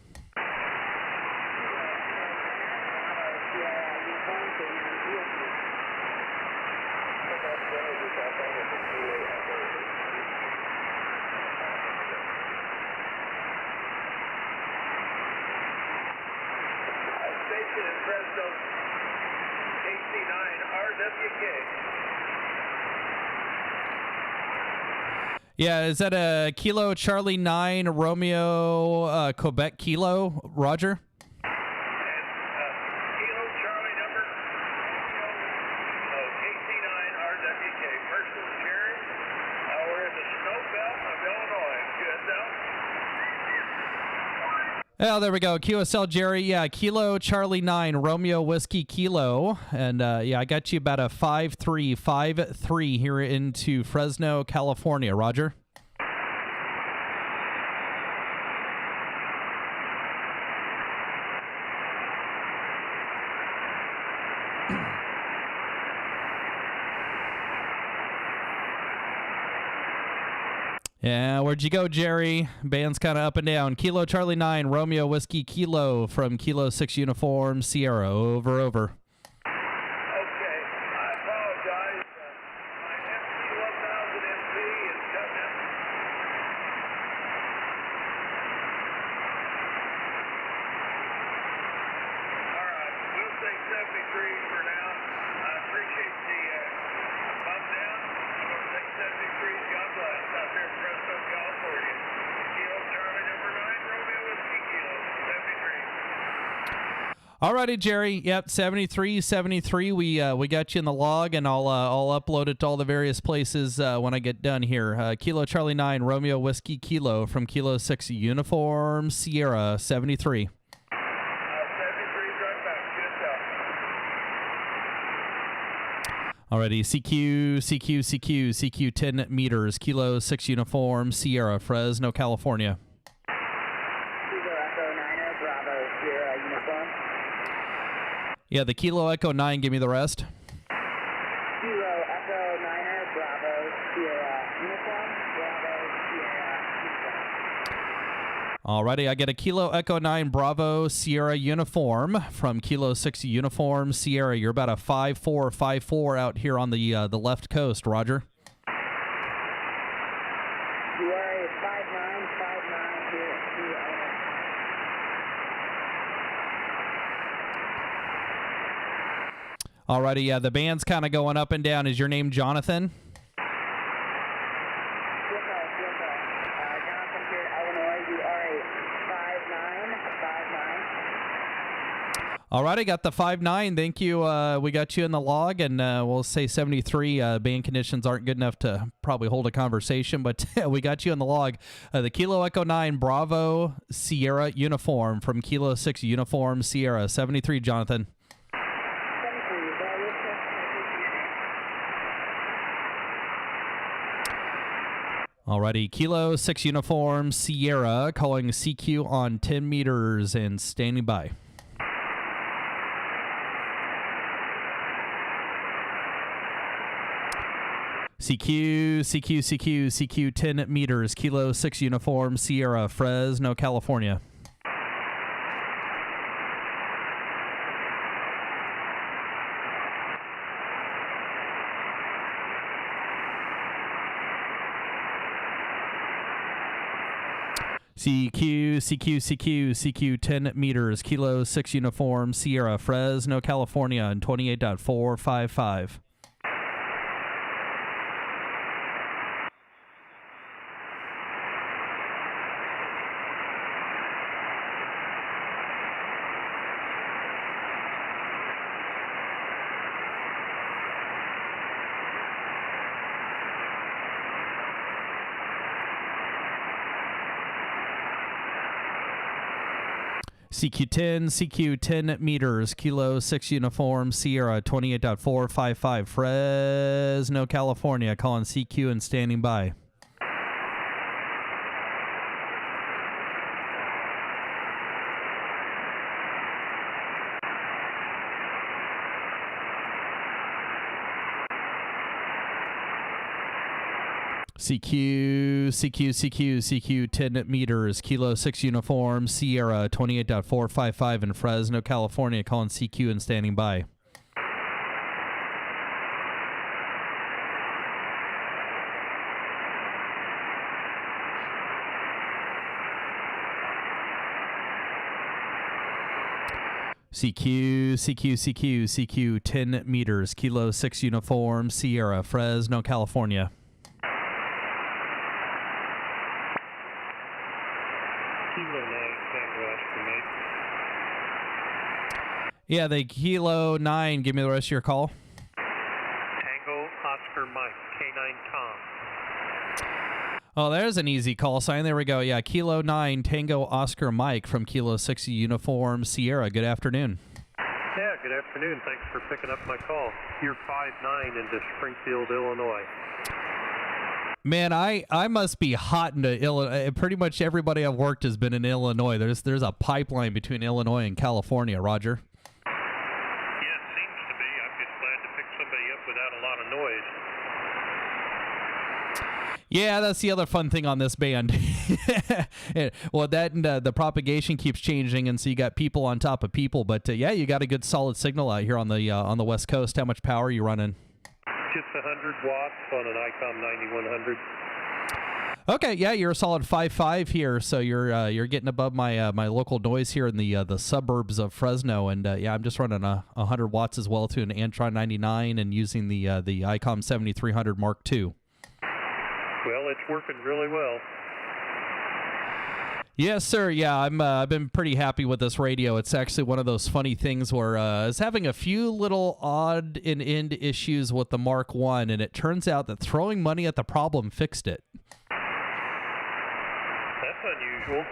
Station in Fresno, KC9, RWK. Yeah, is that a Kilo Charlie 9 Romeo Quebec Kilo, Roger? Kilo Charlie number KC9 RWK. Personal Jerry. We're in the snow belt of Illinois. QSL. Oh, there we go. QSL Jerry. Yeah, Kilo Charlie 9 Romeo Whiskey Kilo. And yeah, I got you about a 5353 here into Fresno, California. Roger. Yeah, where'd you go, Jerry? Band's kind of up and down. Kilo Charlie 9, Romeo Whiskey Kilo from Kilo 6 uniform, Sierra. Over. Okay, I apologize. My MC1000 MP is cutting out. All right, we'll say 73 for now. I appreciate the bump down. I'm going to say 73. God bless out there in Fresno, California. Kilo Charlie number 9, Romeo Whiskey Kilo, 73. Alrighty, Jerry. Yep, 73. We got you in the log, and I'll upload it to all the various places when I get done here. Kilo Charlie 9, Romeo Whiskey Kilo from Kilo 6 uniform, Sierra, 73. 73 right back. Good Alrighty, CQ 10 meters, Kilo 6 uniform, Sierra, Fresno, California. Kilo Echo 9er, Bravo, Sierra, uniform. Yeah, the Kilo Echo 9, give me the rest. Kilo Echo 9er, Bravo, Sierra, uniform. Bravo, Sierra, uniform. Alrighty, I get a Kilo Echo 9 Bravo Sierra uniform from Kilo 6 uniform Sierra. You're about a 5454 out here on the left coast, Roger. You are a 5959 here at Sierra. Alrighty, yeah, the band's kind of going up and down. Is your name Jonathan? Jonathan here, Illinois. You are a 5959. Alrighty, got the 5-9. Thank you. We got you in the log, and we'll say 73. Band conditions aren't good enough to probably hold a conversation, but we got you in the log. The Kilo Echo 9 Bravo Sierra uniform from Kilo 6 uniform Sierra, 73, Jonathan. Alrighty, Kilo 6 Uniform Sierra calling CQ on 10 meters and standing by. CQ 10 meters, Kilo 6 Uniform Sierra, Fresno, California. CQ 10 meters, Kilo 6 Uniform Sierra, Fresno, California, and 28.455. CQ 10 meters, Kilo 6 Uniform Sierra, 28.455, Fresno, California, calling CQ and standing by. CQ 10 meters, Kilo 6 Uniform Sierra, 28.455 in Fresno, California, calling CQ and standing by. CQ 10 meters, Kilo 6 Uniform Sierra, Fresno, California. Yeah, the Kilo 9. Give me the rest of your call. Tango Oscar Mike, K9 Tom. Oh, there's an easy call sign. There we go. Yeah, Kilo 9, Tango Oscar Mike from Kilo 6 Uniform Sierra. Good afternoon. Yeah, good afternoon. Thanks for picking up my call. You're 5'9" into Springfield, Illinois. Man, I must be hot into Illinois. Pretty much everybody I've worked has been in Illinois. There's a pipeline between Illinois and California, Roger. Without a lot of noise. Yeah, that's the other fun thing on this band. Well, that and the propagation keeps changing, and so you got people on top of people. But yeah, you got a good solid signal out here on the West Coast. How much power are you running? Just 100 watts on an ICOM 9100. Okay, yeah, you're a solid 5.5 here, so you're getting above my local noise here in the suburbs of Fresno, and yeah, I'm just running 100 watts as well to an Antron 99 and using the ICOM 7300 Mark II. Well, it's working really well. Yes, sir. Yeah, I've been pretty happy with this radio. It's actually one of those funny things where I was having a few little odd and end issues with the Mark I, and it turns out that throwing money at the problem fixed it. Unusual.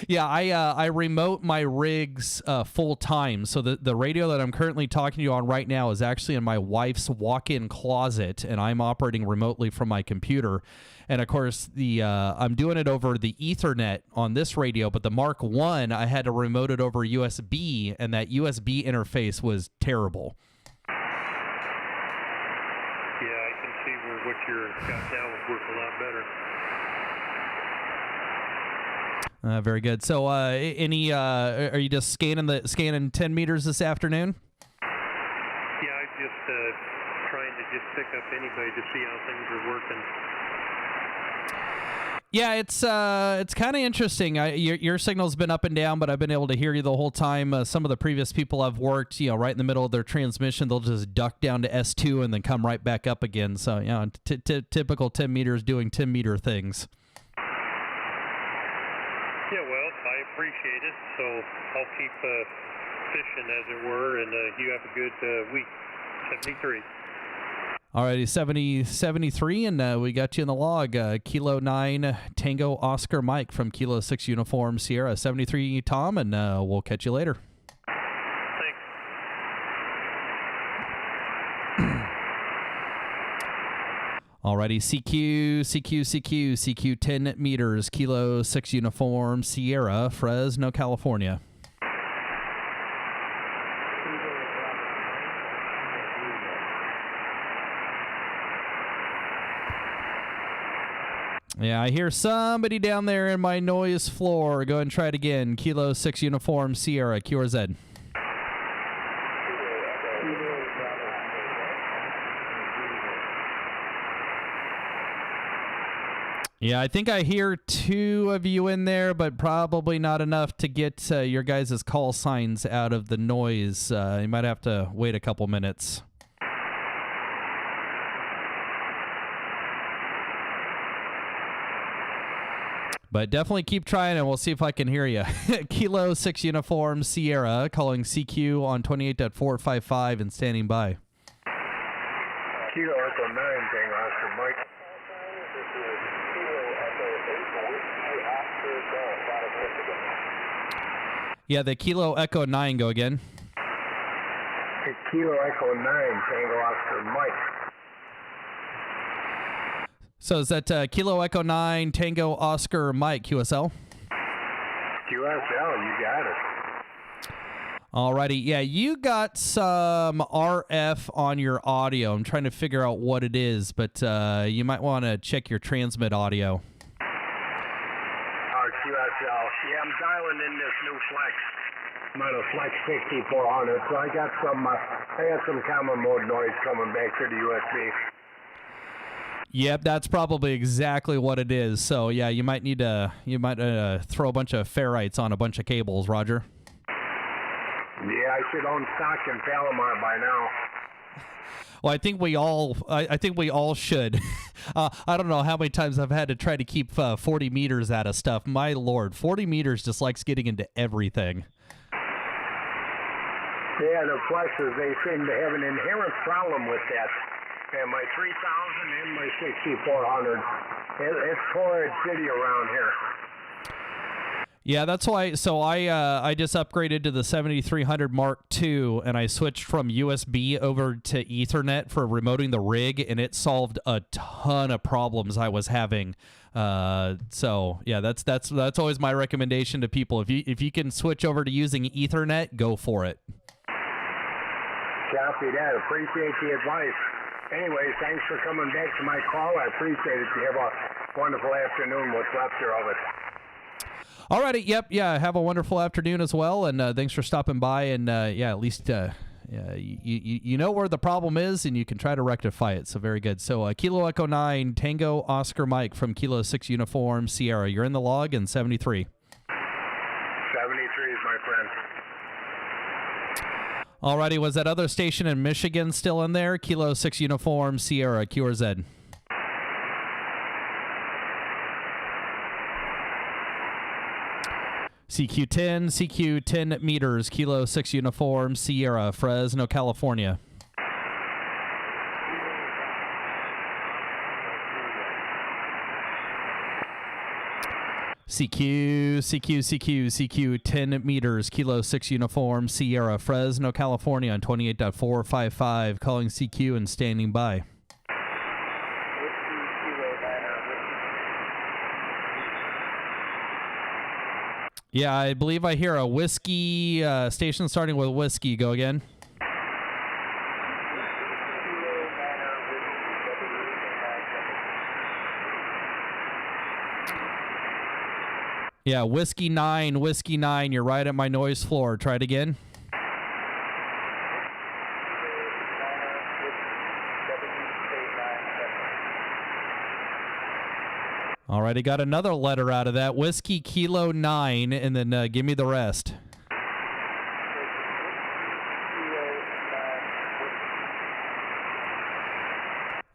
Yeah, I remote my rigs full time. So the radio that I'm currently talking to you on right now is actually in my wife's walk-in closet, and I'm operating remotely from my computer. And of course, I'm doing it over the Ethernet on this radio, but the Mark I had to remote it over USB, and that USB interface was terrible. Yeah, I can see where what you're got now would work a lot better. Very good. So, are you just scanning 10 meters this afternoon? Yeah, I'm just trying to just pick up anybody to see how things are working. Yeah, it's kind of interesting. Your signal's been up and down, but I've been able to hear you the whole time. Some of the previous people I've worked, right in the middle of their transmission, they'll just duck down to S2 and then come right back up again. So, typical 10 meters doing 10 meter things. Yeah, well, I appreciate it, so I'll keep fishing, as it were, and you have a good week. 73. Alrighty, 73, and we got you in the log. Kilo 9, Tango Oscar Mike from Kilo 6 Uniform Sierra, 73, Tom, and we'll catch you later. Alrighty, CQ 10 meters, Kilo 6 Uniform Sierra, Fresno, California. Yeah, I hear somebody down there in my noise floor. Go and try it again. Kilo 6 Uniform Sierra, QRZ. Yeah, I think I hear two of you in there, but probably not enough to get your guys' call signs out of the noise. You might have to wait a couple minutes. But definitely keep trying, and we'll see if I can hear you. Kilo 6 Uniform Sierra, calling CQ on 28.455 and standing by. Kilo Echo 9, Tango Oscar Mike. Yeah, the Kilo Echo 9, go again. Kilo Echo 9, Tango Oscar Mike. So is that Kilo Echo 9, Tango Oscar Mike, QSL? QSL, you got it. Alrighty, yeah, you got some RF on your audio. I'm trying to figure out what it is, but you might want to check your transmit audio. QSL, yeah, I'm dialing in this new Flex. I'm on a Flex 6400, so I got some common mode noise coming back to the USB. Yep, that's probably exactly what it is. So yeah, you might need to throw a bunch of ferrites on a bunch of cables, Roger. Yeah, I should own stock in Palomar by now. Well, I think we all should. I don't know how many times I've had to try to keep 40 meters out of stuff. My Lord, 40 meters just likes getting into everything. Yeah, the Flexes, they seem to have an inherent problem with that. And my 3000 and my 6400, it's torrid city around here. Yeah, that's why. So I just upgraded to the 7300 Mark II, and I switched from USB over to Ethernet for remoting the rig, and it solved a ton of problems I was having. So yeah, that's always my recommendation to people. If you can switch over to using Ethernet, go for it. Copy that. Appreciate the advice. Anyways, thanks for coming back to my call. I appreciate it. You have a wonderful afternoon. What's left here of it. All righty. Yep. Yeah. Have a wonderful afternoon as well. And thanks for stopping by. And yeah, at least you know where the problem is, and you can try to rectify it. So very good. So Kilo Echo 9, Tango Oscar Mike from Kilo 6 Uniform Sierra. You're in the log in 73. 73 is my friend. Alrighty, was that other station in Michigan still in there? Kilo 6 Uniform Sierra, QRZ. CQ 10 meters, Kilo 6 Uniform Sierra, Fresno, California. CQ 10 meters, Kilo 6 Uniform Sierra, Fresno, California on 28.455, calling CQ and standing by. Yeah, I believe I hear a whiskey station starting with whiskey. Go again. Yeah, Whiskey 9, you're right at my noise floor. Try it again. All right, I got another letter out of that. Whiskey Kilo 9, and then give me the rest.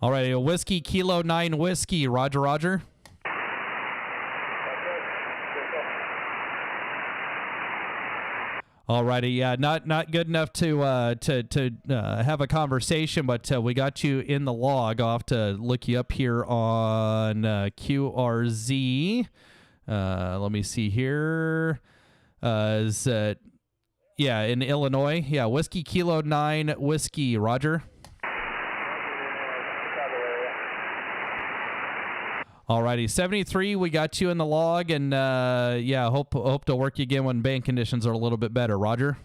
All right, a Whiskey Kilo 9 whiskey. Roger, roger. Alrighty, yeah, not good enough to have a conversation, but we got you in the log. I'll have to look you up here on QRZ. Let me see here. Is it, yeah, in Illinois? Yeah, Whiskey Kilo 9 whiskey. Roger. Alrighty, 73. We got you in the log, and yeah, hope to work you again when bank conditions are a little bit better. Roger.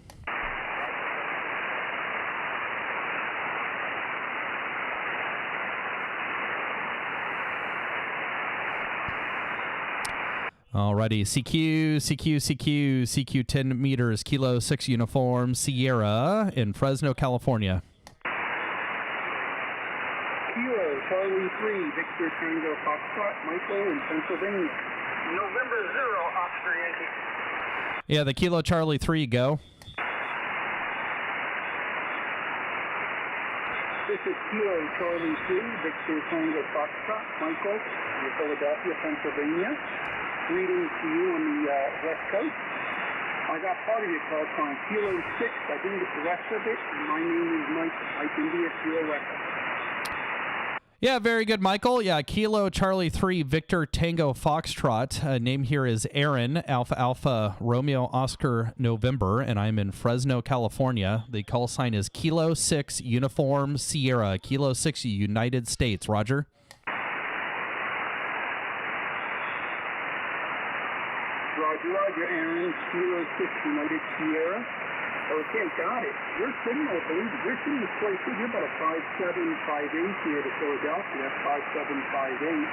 Alrighty, CQ 10 meters, Kilo 6 uniform, Sierra in Fresno, California. Kilo Charlie 3, Victor Tango Foxtrot, Michael in Pennsylvania. November 0, Oscar Yankee. Yeah, the Kilo Charlie 3, go. This is Kilo Charlie 3, Victor Tango Foxtrot, Michael in Philadelphia, Pennsylvania. Greetings to you on the West Coast. I got part of your call sign, Kilo 6. I didn't get the rest of it. My name is Mike India Kilo Echo. Yeah, very good, Michael. Yeah, Kilo Charlie 3, Victor Tango Foxtrot. Name here is Aaron, Alpha Romeo Oscar November, and I'm in Fresno, California. The call sign is Kilo 6 Uniform Sierra, Kilo 6 United States. Roger. Roger, Aaron, Kilo 6 United Sierra. Okay, got it. Your signal, I believe, your signal's quite good. You're about a 5758 here to Philadelphia, 5758.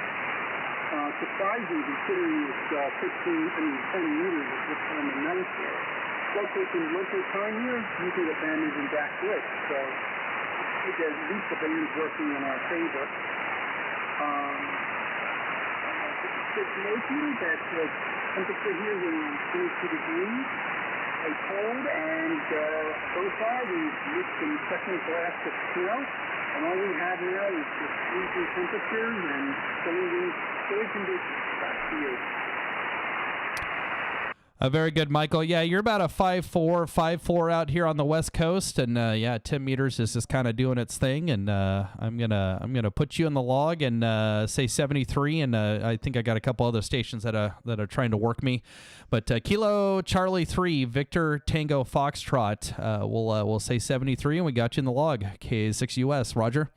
Surprising considering it's 10 meters at this time of night here. Plus, in winter time here, usually the band is in back lift, so I think at least the band's working in our favor. It's noting that temperature here is around 22 degrees. It's cold, and so far we've reached the second blast of snow, and all we have now is just freezing temperatures and chilly conditions. Back to you. Very good, Michael. Yeah, you're about a 5'4" out here on the West Coast, and yeah, 10 meters is just kind of doing its thing. And I'm gonna put you in the log and say 73. And I think I got a couple other stations that are trying to work me. But Kilo Charlie 3, Victor Tango Foxtrot. We'll say 73, and we got you in the log. K6 US. Roger.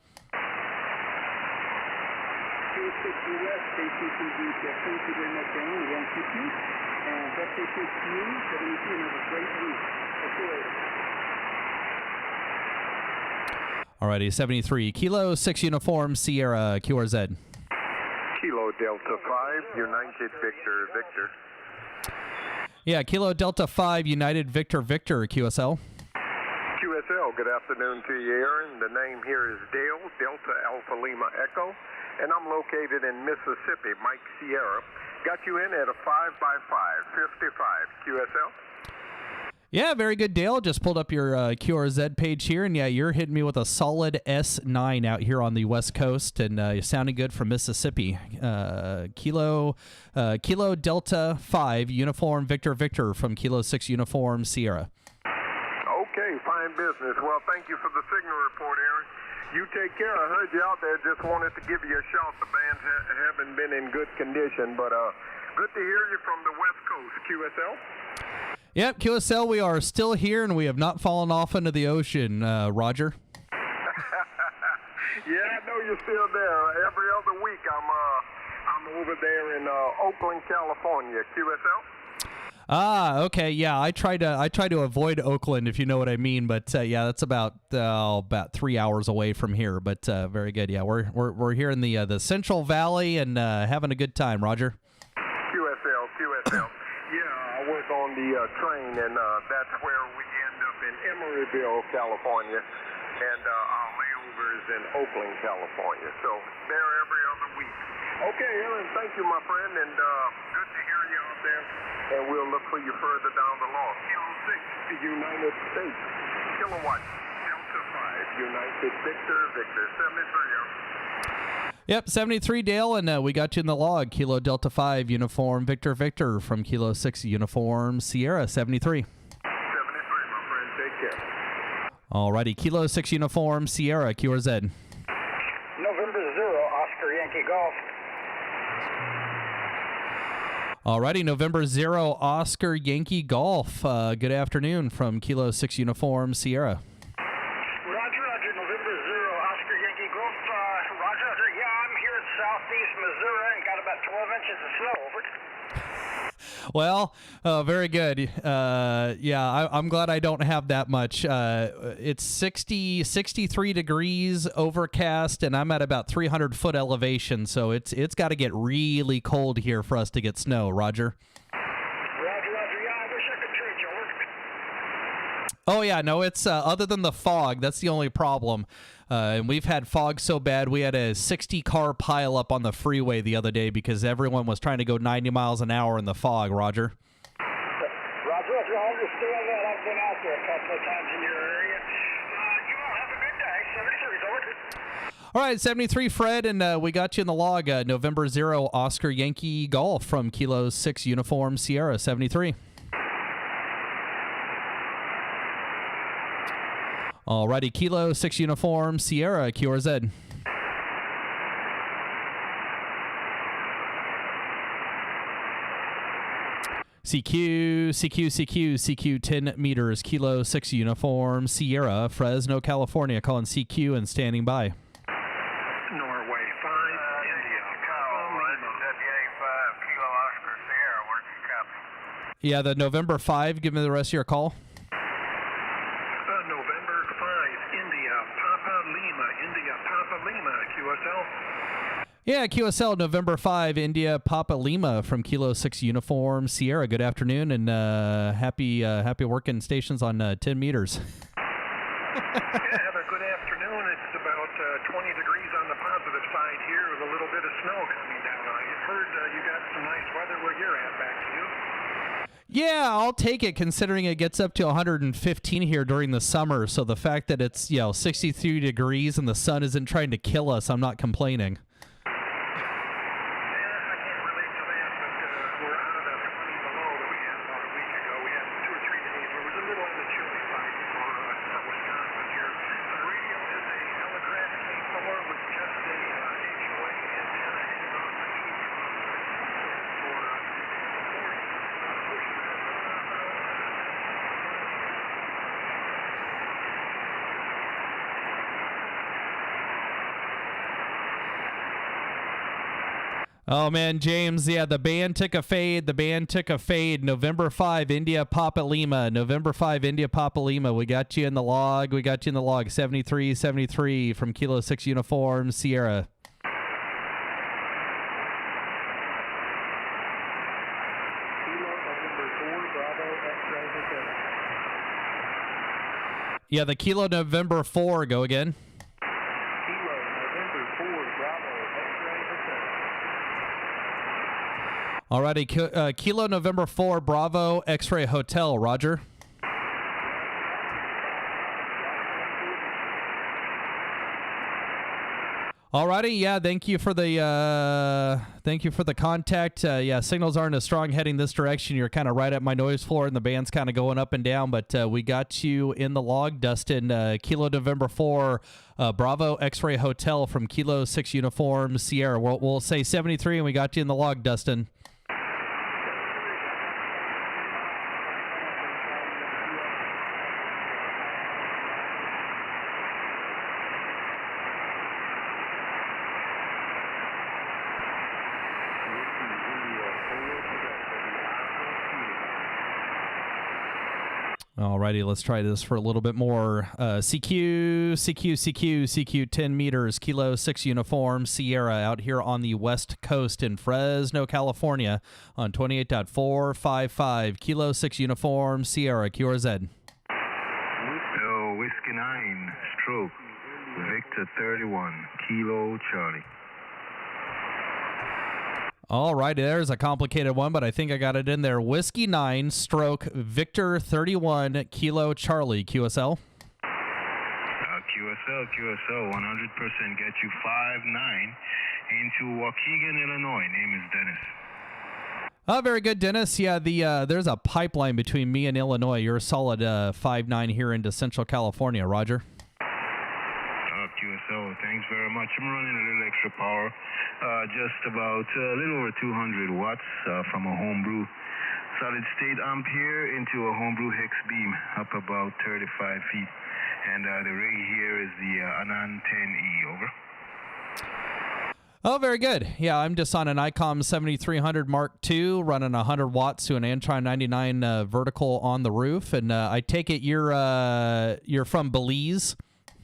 K6 US. Thank you very much, Aaron. We won't keep you. And that's it to you. 72, and have a great week. Talk to you later. Alrighty, 73. Kilo 6 Uniform Sierra, QRZ. Kilo Delta 5, United Victor Victor. Yeah, Kilo Delta 5, United Victor Victor, QSL. QSL, good afternoon to you, Aaron. The name here is Dale, Delta Alpha Lima Echo, and I'm located in Mississippi, Mike Sierra. Got you in at a 5x5, 55, QSL. Yeah, very good, Dale. Just pulled up your QRZ page here, and yeah, you're hitting me with a solid S9 out here on the West Coast, and you're sounding good from Mississippi. Kilo Delta 5, Uniform Victor Victor from Kilo 6 Uniform Sierra. Okay, fine business. Well, thank you for the signal report, Aaron. You take care. I heard you out there. Just wanted to give you a shout. The bands haven't been in good condition, but good to hear you from the West Coast. QSL? Yep, QSL, we are still here, and we have not fallen off into the ocean, Roger. Yeah, I know you're still there. Every other week I'm over there in Oakland, California. QSL? Ah, okay, yeah. I try to avoid Oakland, if you know what I mean. But yeah, that's about 3 hours away from here. But very good. Yeah, we're here in the Central Valley and having a good time. Roger. QSL. Yeah, I work on the train, and that's where we end up in Emeryville, California, and our layover is in Oakland, California. So there every other week. Okay, Aaron, thank you, my friend, and good to hear you out there. And we'll look for you further down the line. Kilo 6, United States. Kilowatt, Delta 5, United Victor, Victor, 73. Yep, 73, Dale, and we got you in the log. Kilo Delta 5, Uniform Victor Victor from Kilo 6 Uniform Sierra, 73. 73, my friend. Take care. Alrighty, Kilo 6 Uniform Sierra, QRZ. November 0, Oscar Yankee Golf. Alrighty, November 0, Oscar Yankee Golf. Good afternoon from Kilo 6 Uniform Sierra. Roger, November 0, Oscar Yankee Golf. Roger, yeah, I'm here at southeast Missouri and got about 12 inches of snow. Over. Well, very good. Yeah, I'm glad I don't have that much. It's 63 degrees, overcast, and I'm at about 300 foot elevation, so it's got to get really cold here for us to get snow, Roger. Roger. Yeah, I wish I could trade you. Over. Oh, yeah, no, it's other than the fog, that's the only problem. And we've had fog so bad, we had a 60-car pileup on the freeway the other day because everyone was trying to go 90 miles an hour in the fog, Roger. Roger, I understand that. I've been out there a couple of times in your area. You all have a good day. 73's over. All right, 73, Fred, and we got you in the log. November 0, Oscar Yankee Golf from Kilo 6 Uniform Sierra, 73. Alrighty, Kilo 6 Uniform Sierra, QRZ. CQ 10 meters, Kilo 6 Uniform Sierra, Fresno, California, calling CQ and standing by. Norway 5, India, Papa Lima. Deputy 5, Kilo Oscar Sierra, where's your copy? Yeah, the November 5, give me the rest of your call. November 5, India, Papa Lima, QSL. Yeah, QSL, November 5, India, Papa Lima from Kilo 6 Uniform Sierra. Good afternoon, and happy working stations on 10 meters. Yeah, have a good afternoon. It's about 20 degrees on the positive side here with a little bit of snow coming down. I heard you got some nice weather where you're at. Back to you. Yeah, I'll take it considering it gets up to 115 here during the summer. So the fact that it's 63 degrees and the sun isn't trying to kill us, I'm not complaining. Oh, man, James, yeah, the band took a fade. November 5, India, Papa Lima. November 5, India, Papa Lima. We got you in the log. 73 from Kilo 6 Uniform, Sierra. Yeah, the Kilo November 4, go again. Alrighty, Kilo November 4, Bravo, X-Ray Hotel, Roger. Alrighty, yeah, thank you for the contact. Yeah, signals aren't as strong heading this direction. You're kind of right at my noise floor, and the band's kind of going up and down. But we got you in the log, Dustin. Kilo November 4, Bravo, X-Ray Hotel from Kilo 6 Uniform Sierra. We'll say 73, and we got you in the log, Dustin. Alrighty, let's try this for a little bit more. CQ 10 meters, Kilo 6 Uniform Sierra out here on the west coast in Fresno, California on 28.455. Kilo 6 Uniform Sierra, QRZ. Whiskey 9, stroke, Victor 31, Kilo Charlie. All right, there's a complicated one, but I think I got it in there. Whiskey 9, stroke, Victor 31, Kilo Charlie, QSL. QSL, 100% get you 5-9 into Waukegan, Illinois. Name is Dennis. Oh, very good, Dennis. Yeah, there's a pipeline between me and Illinois. You're a solid 5-9 here into Central California, Roger. QSL, thanks very much. I'm running a little extra power, just about a little over 200 watts from a homebrew solid state ampere into a homebrew hex beam up about 35 feet. And the rig here is the Anan 10E, over. Oh, very good. Yeah, I'm just on an ICOM 7300 Mark II, running 100 watts to an Antron 99 vertical on the roof. And I take it you're from Belize.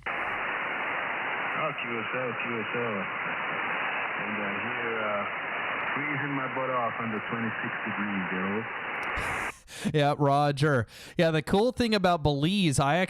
Oh, QSL. And here, freezing my butt off under 26 degrees, you know. Yeah, Roger. Yeah, the cool thing about Belize, I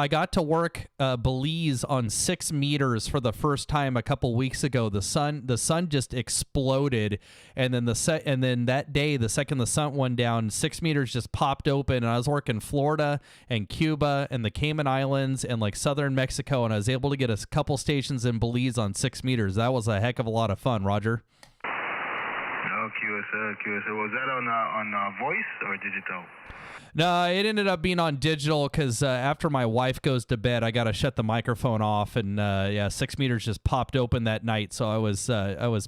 got to work Belize on 6 meters for the first time a couple weeks ago. The sun just exploded, and then that day, the second the sun went down, 6 meters just popped open, and I was working Florida and Cuba and the Cayman Islands and like southern Mexico, and I was able to get a couple stations in Belize on 6 meters. That was a heck of a lot of fun, Roger. QSL. Was that on voice or digital? No, it ended up being on digital because after my wife goes to bed, I got to shut the microphone off, and 6 meters just popped open that night. So I was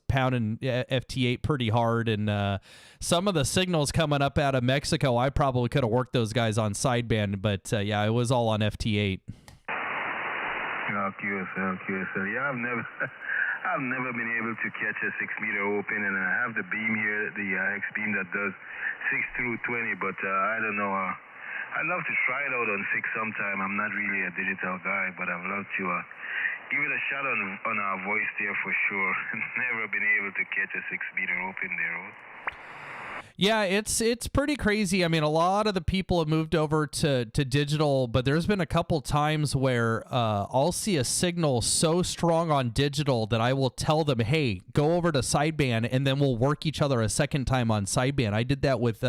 pounding FT8 pretty hard, and some of the signals coming up out of Mexico, I probably could have worked those guys on sideband, but it was all on FT8. Oh, QSL. Yeah, I've never been able to catch a 6 meter open, and I have the beam here, the X beam that does 6 through 20, but I don't know. I'd love to try it out on 6 sometime. I'm not really a digital guy, but I'd love to give it a shot on our voice there for sure. Never been able to catch a 6 meter open there. Yeah, it's pretty crazy. I mean, a lot of the people have moved over to digital, but there's been a couple times where I'll see a signal so strong on digital that I will tell them, hey, go over to sideband, and then we'll work each other a second time on sideband. I did that with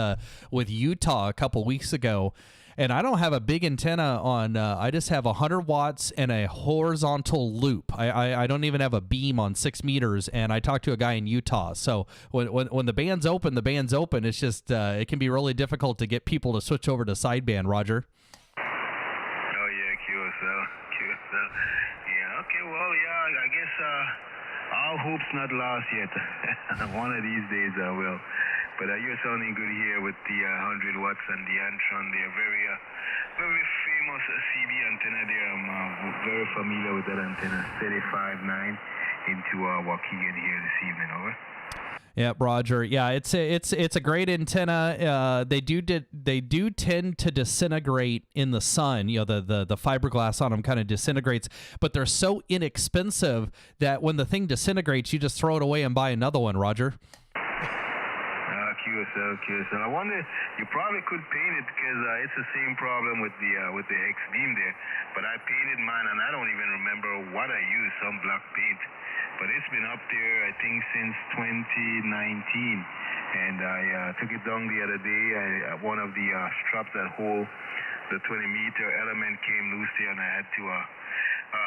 Utah a couple weeks ago. And I don't have a big antenna on, I just have 100 watts and a horizontal loop. I don't even have a beam on 6 meters, and I talked to a guy in Utah. So when the band's open, It's just, it can be really difficult to get people to switch over to sideband, Roger. Oh, yeah, QSL. Yeah, okay, well, yeah, I guess our hope's not lost yet. One of these days I will. But you're sounding good here with the 100 watts and the Antron. They're very famous CB antenna there. I'm very familiar with that antenna. 35.9 into Waukegan here this evening. Over. Yeah, Roger. Yeah, it's a great antenna. They do tend to disintegrate in the sun. You know, the fiberglass on them kind of disintegrates, but they're so inexpensive that when the thing disintegrates, you just throw it away and buy another one, Roger. QSL. I wonder, you probably could paint it because it's the same problem with the X beam there. But I painted mine, and I don't even remember what I used, some black paint. But it's been up there, I think, since 2019. And I took it down the other day. One of the straps that hold the 20-meter element came loose there, and I had to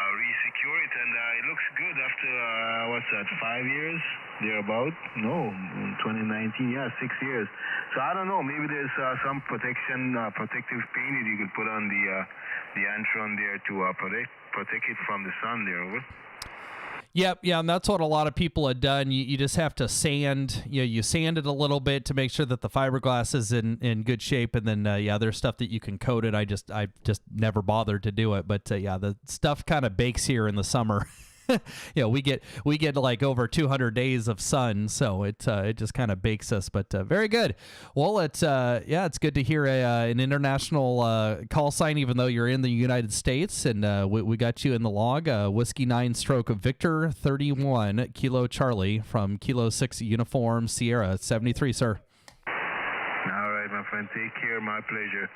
re-secure it, and it looks good after, 5 years? Thereabout? No, 2019, 6 years. So I don't know, maybe there's some protective paint that you could put on the Antron there to protect it from the sun there, over. Yep, yeah, and that's what a lot of people have done. You just have to sand, you sand it a little bit to make sure that the fiberglass is in good shape, and then there's stuff that you can coat it. I just never bothered to do it, but the stuff kind of bakes here in the summer. We get like over 200 days of sun, so it just kind of bakes us. But very good. Well, it's good to hear an international call sign, even though you're in the United States, and we got you in the log. Whiskey 9 Stroke of Victor 31 Kilo Charlie from Kilo 6 Uniform Sierra 73, sir. All right, my friend. Take care. My pleasure.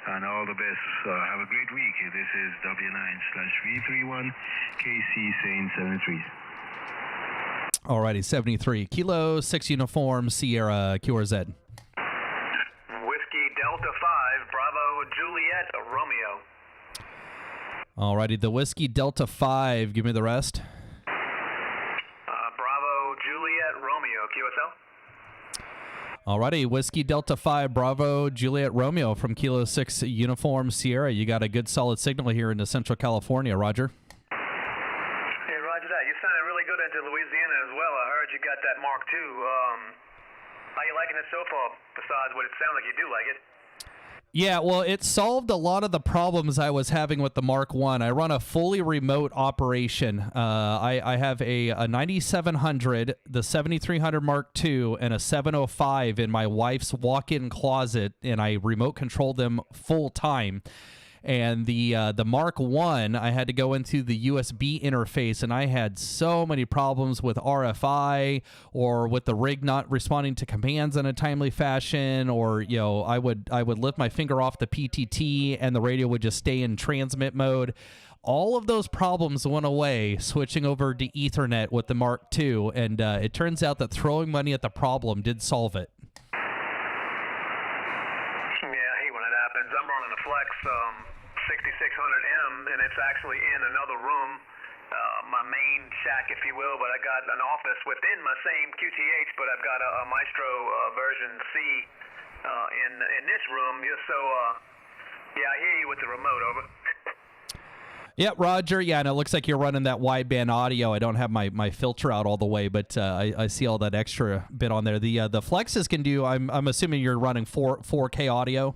And all the best. Have a great week. This is W9/V31KC saying 73. Alrighty, 73. Kilo 6 Uniform Sierra QRZ. Whiskey Delta 5, Bravo Juliet Romeo. Alrighty, the Whiskey Delta 5. Give me the rest. Bravo Juliet Romeo, QSL. Alrighty, Whiskey Delta 5, Bravo, Juliet Romeo from Kilo 6 Uniform Sierra. You got a good solid signal here into Central California, Roger. Hey, Roger that. You sounded really good into Louisiana as well. I heard you got that Mark II. How you liking it so far, besides what it sounds like you do like it? Yeah, well, it solved a lot of the problems I was having with the Mark I. I run a fully remote operation. I have a 9700, the 7300 Mark II, and a 705 in my wife's walk-in closet, and I remote control them full time. And the Mark I had to go into the USB interface, and I had so many problems with RFI or with the rig not responding to commands in a timely fashion, or I would lift my finger off the PTT and the radio would just stay in transmit mode. All of those problems went away switching over to Ethernet with the Mark II, and it turns out that throwing money at the problem did solve it. Yeah, I hate when it happens. I'm running a Flex 6600M, and it's actually in another room, my main shack, if you will, but I got an office within my same QTH, but I've got a Maestro version C in this room. So, yeah, I hear you with the remote, over. Yeah, Roger. Yeah, and it looks like you're running that wideband audio. I don't have my filter out all the way, but I see all that extra bit on there. The Flexes can do. I'm assuming you're running 4K audio.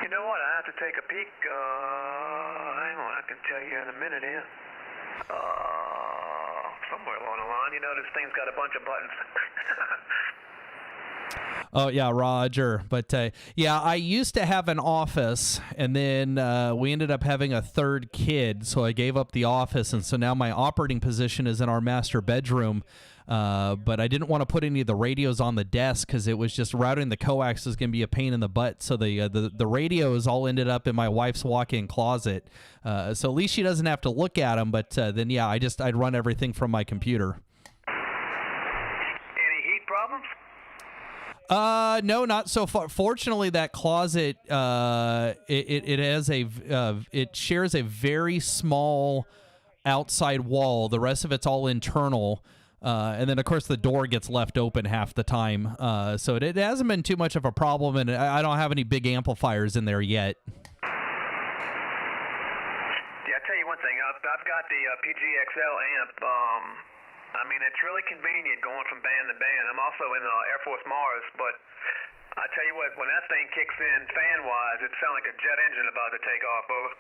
You know what? I have to take a peek. Hang on, I can tell you in a minute here. Somewhere along the line, this thing's got a bunch of buttons. Oh, yeah, Roger. But, yeah, I used to have an office, and then we ended up having a third kid, so I gave up the office, and so now my operating position is in our master bedroom. But I didn't want to put any of the radios on the desk because it was just routing the coax was going to be a pain in the butt. So the radios all ended up in my wife's walk-in closet. So at least she doesn't have to look at them. But then, yeah, I'd run everything from my computer. Any heat problems? No, not so far. Fortunately, that closet, it shares a very small outside wall. The rest of it's all internal. And then, of course, the door gets left open half the time. So it hasn't been too much of a problem, and I don't have any big amplifiers in there yet. Yeah, I'll tell you one thing. I've got the PGXL amp. I mean, it's really convenient going from band to band. I'm also in Air Force Mars, but I tell you what, when that thing kicks in fan-wise, it sounds like a jet engine about to take off, over.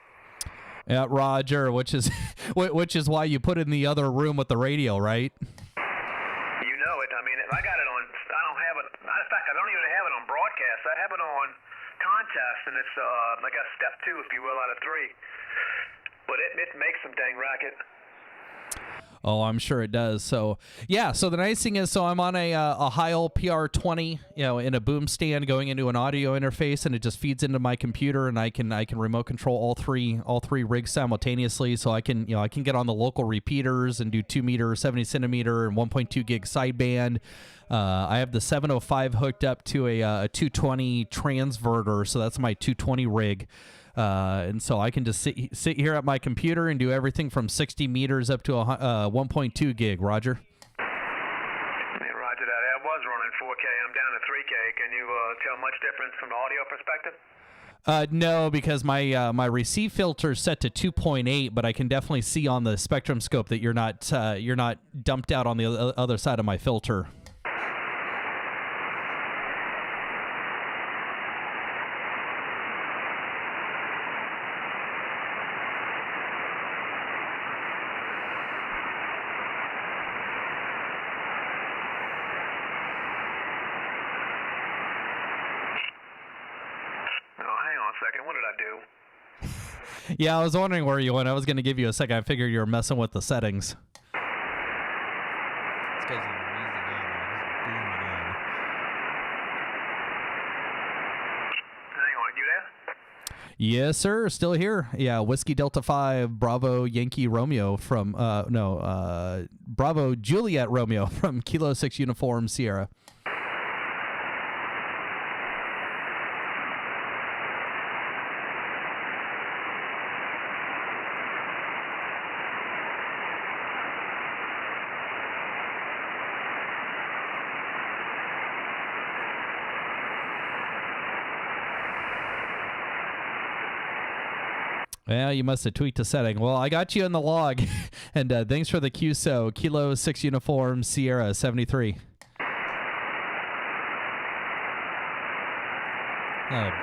Yeah, Roger, which is why you put it in the other room with the radio, right? You know it. I mean, I got it on. I don't have it. Matter of fact, I don't even have it on broadcast. I have it on contest, and it's I guess step 2, if you will, out of 3. But it makes some dang racket. Oh, I'm sure it does. So, yeah. So the nice thing is, I'm on a Heil PR20, in a boom stand going into an audio interface, and it just feeds into my computer, and I can remote control all three rigs simultaneously. So I can get on the local repeaters and do 2 meter, 70 centimeter, and 1.2 gig sideband. I have the 705 hooked up to a 220 transverter, so that's my 220 rig. And so I can just sit here at my computer and do everything from 60 meters up to 1.2 gig. Roger? Hey, Roger that. I was running 4K. I'm down to 3K. Can you tell much difference from the audio perspective? No, because my receive filter is set to 2.8, but I can definitely see on the spectrum scope that you're not dumped out on the other side of my filter. What did I do? Yeah, I was wondering where you went. I was going to give you a second. I figured you were messing with the settings. Hang on, you there? Yes, sir. Still here. Yeah, Whiskey Delta 5, Bravo Yankee Romeo from, Bravo Juliet Romeo from Kilo 6 Uniform Sierra. Yeah, you must have tweaked a setting. Well, I got you in the log, and thanks for the QSO, Kilo 6 Uniform Sierra 73.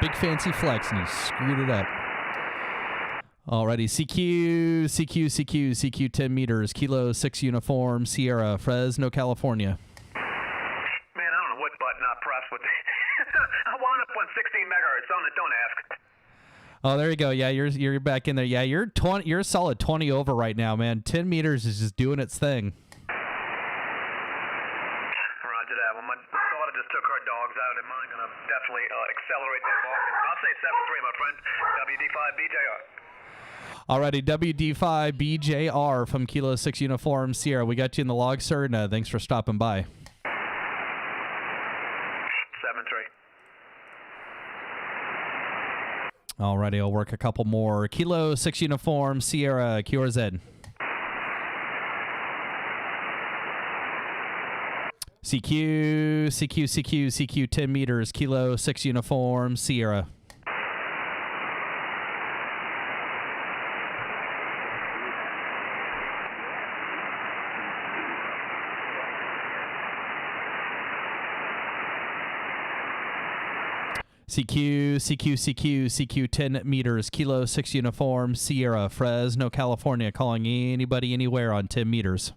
Big fancy flex, and he screwed it up. Alrighty, CQ 10 meters, Kilo 6 Uniform, Sierra, Fresno, California. Man, I don't know what button I pressed with I wound up on 16 megahertz on it, don't ask. Oh, there you go. Yeah, you're back in there. Yeah, you're a solid 20 over right now, man. 10 meters is just doing its thing. Roger that. Well, my daughter just took her dogs out, and mine going to definitely accelerate that ball. I'll say 7-3, my friend. WD5BJR. Alrighty, WD5BJR from Kilo 6 Uniform, Sierra. We got you in the log, sir, and thanks for stopping by. 7-3. Alrighty, I'll work a couple more. Kilo 6 Uniform, Sierra, QRZ. CQ 10 meters, Kilo 6 Uniform, Sierra. CQ 10 meters, Kilo 6 Uniform, Sierra, Fresno, California, calling anybody anywhere on 10 meters.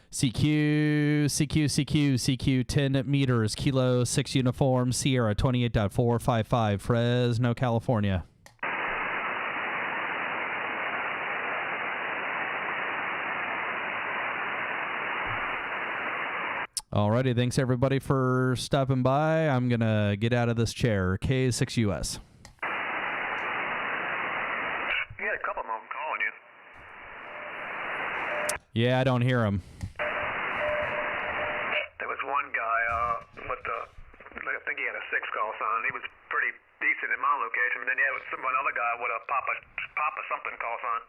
CQ 10 meters, Kilo 6 Uniform, Sierra, 28.455, Fresno, California. Alrighty, thanks everybody for stopping by. I'm going to get out of this chair. K6US. You had a couple of them calling you. Yeah, I don't hear them. There was one guy with the, I think he had a 6 call sign. He was pretty decent in my location, but then he had another guy with a Papa something call sign.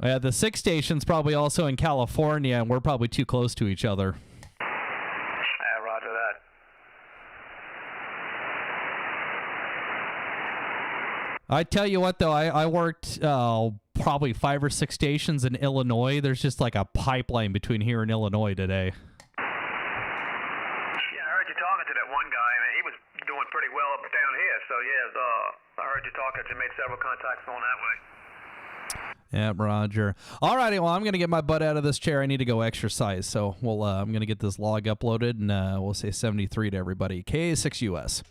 Yeah, the 6 station's probably also in California, and we're probably too close to each other. Yeah, roger that. I tell you what, though, I worked probably 5 or 6 stations in Illinois. There's just like a pipeline between here and Illinois today. Yeah, I heard you talking to that one guy. I mean, he was doing pretty well up down here. So, yeah, I heard you talking. You made several contacts going that way. Yeah, Roger. All righty, well, I'm going to get my butt out of this chair. I need to go exercise. So I'm going to get this log uploaded, and we'll say 73 to everybody. K6US.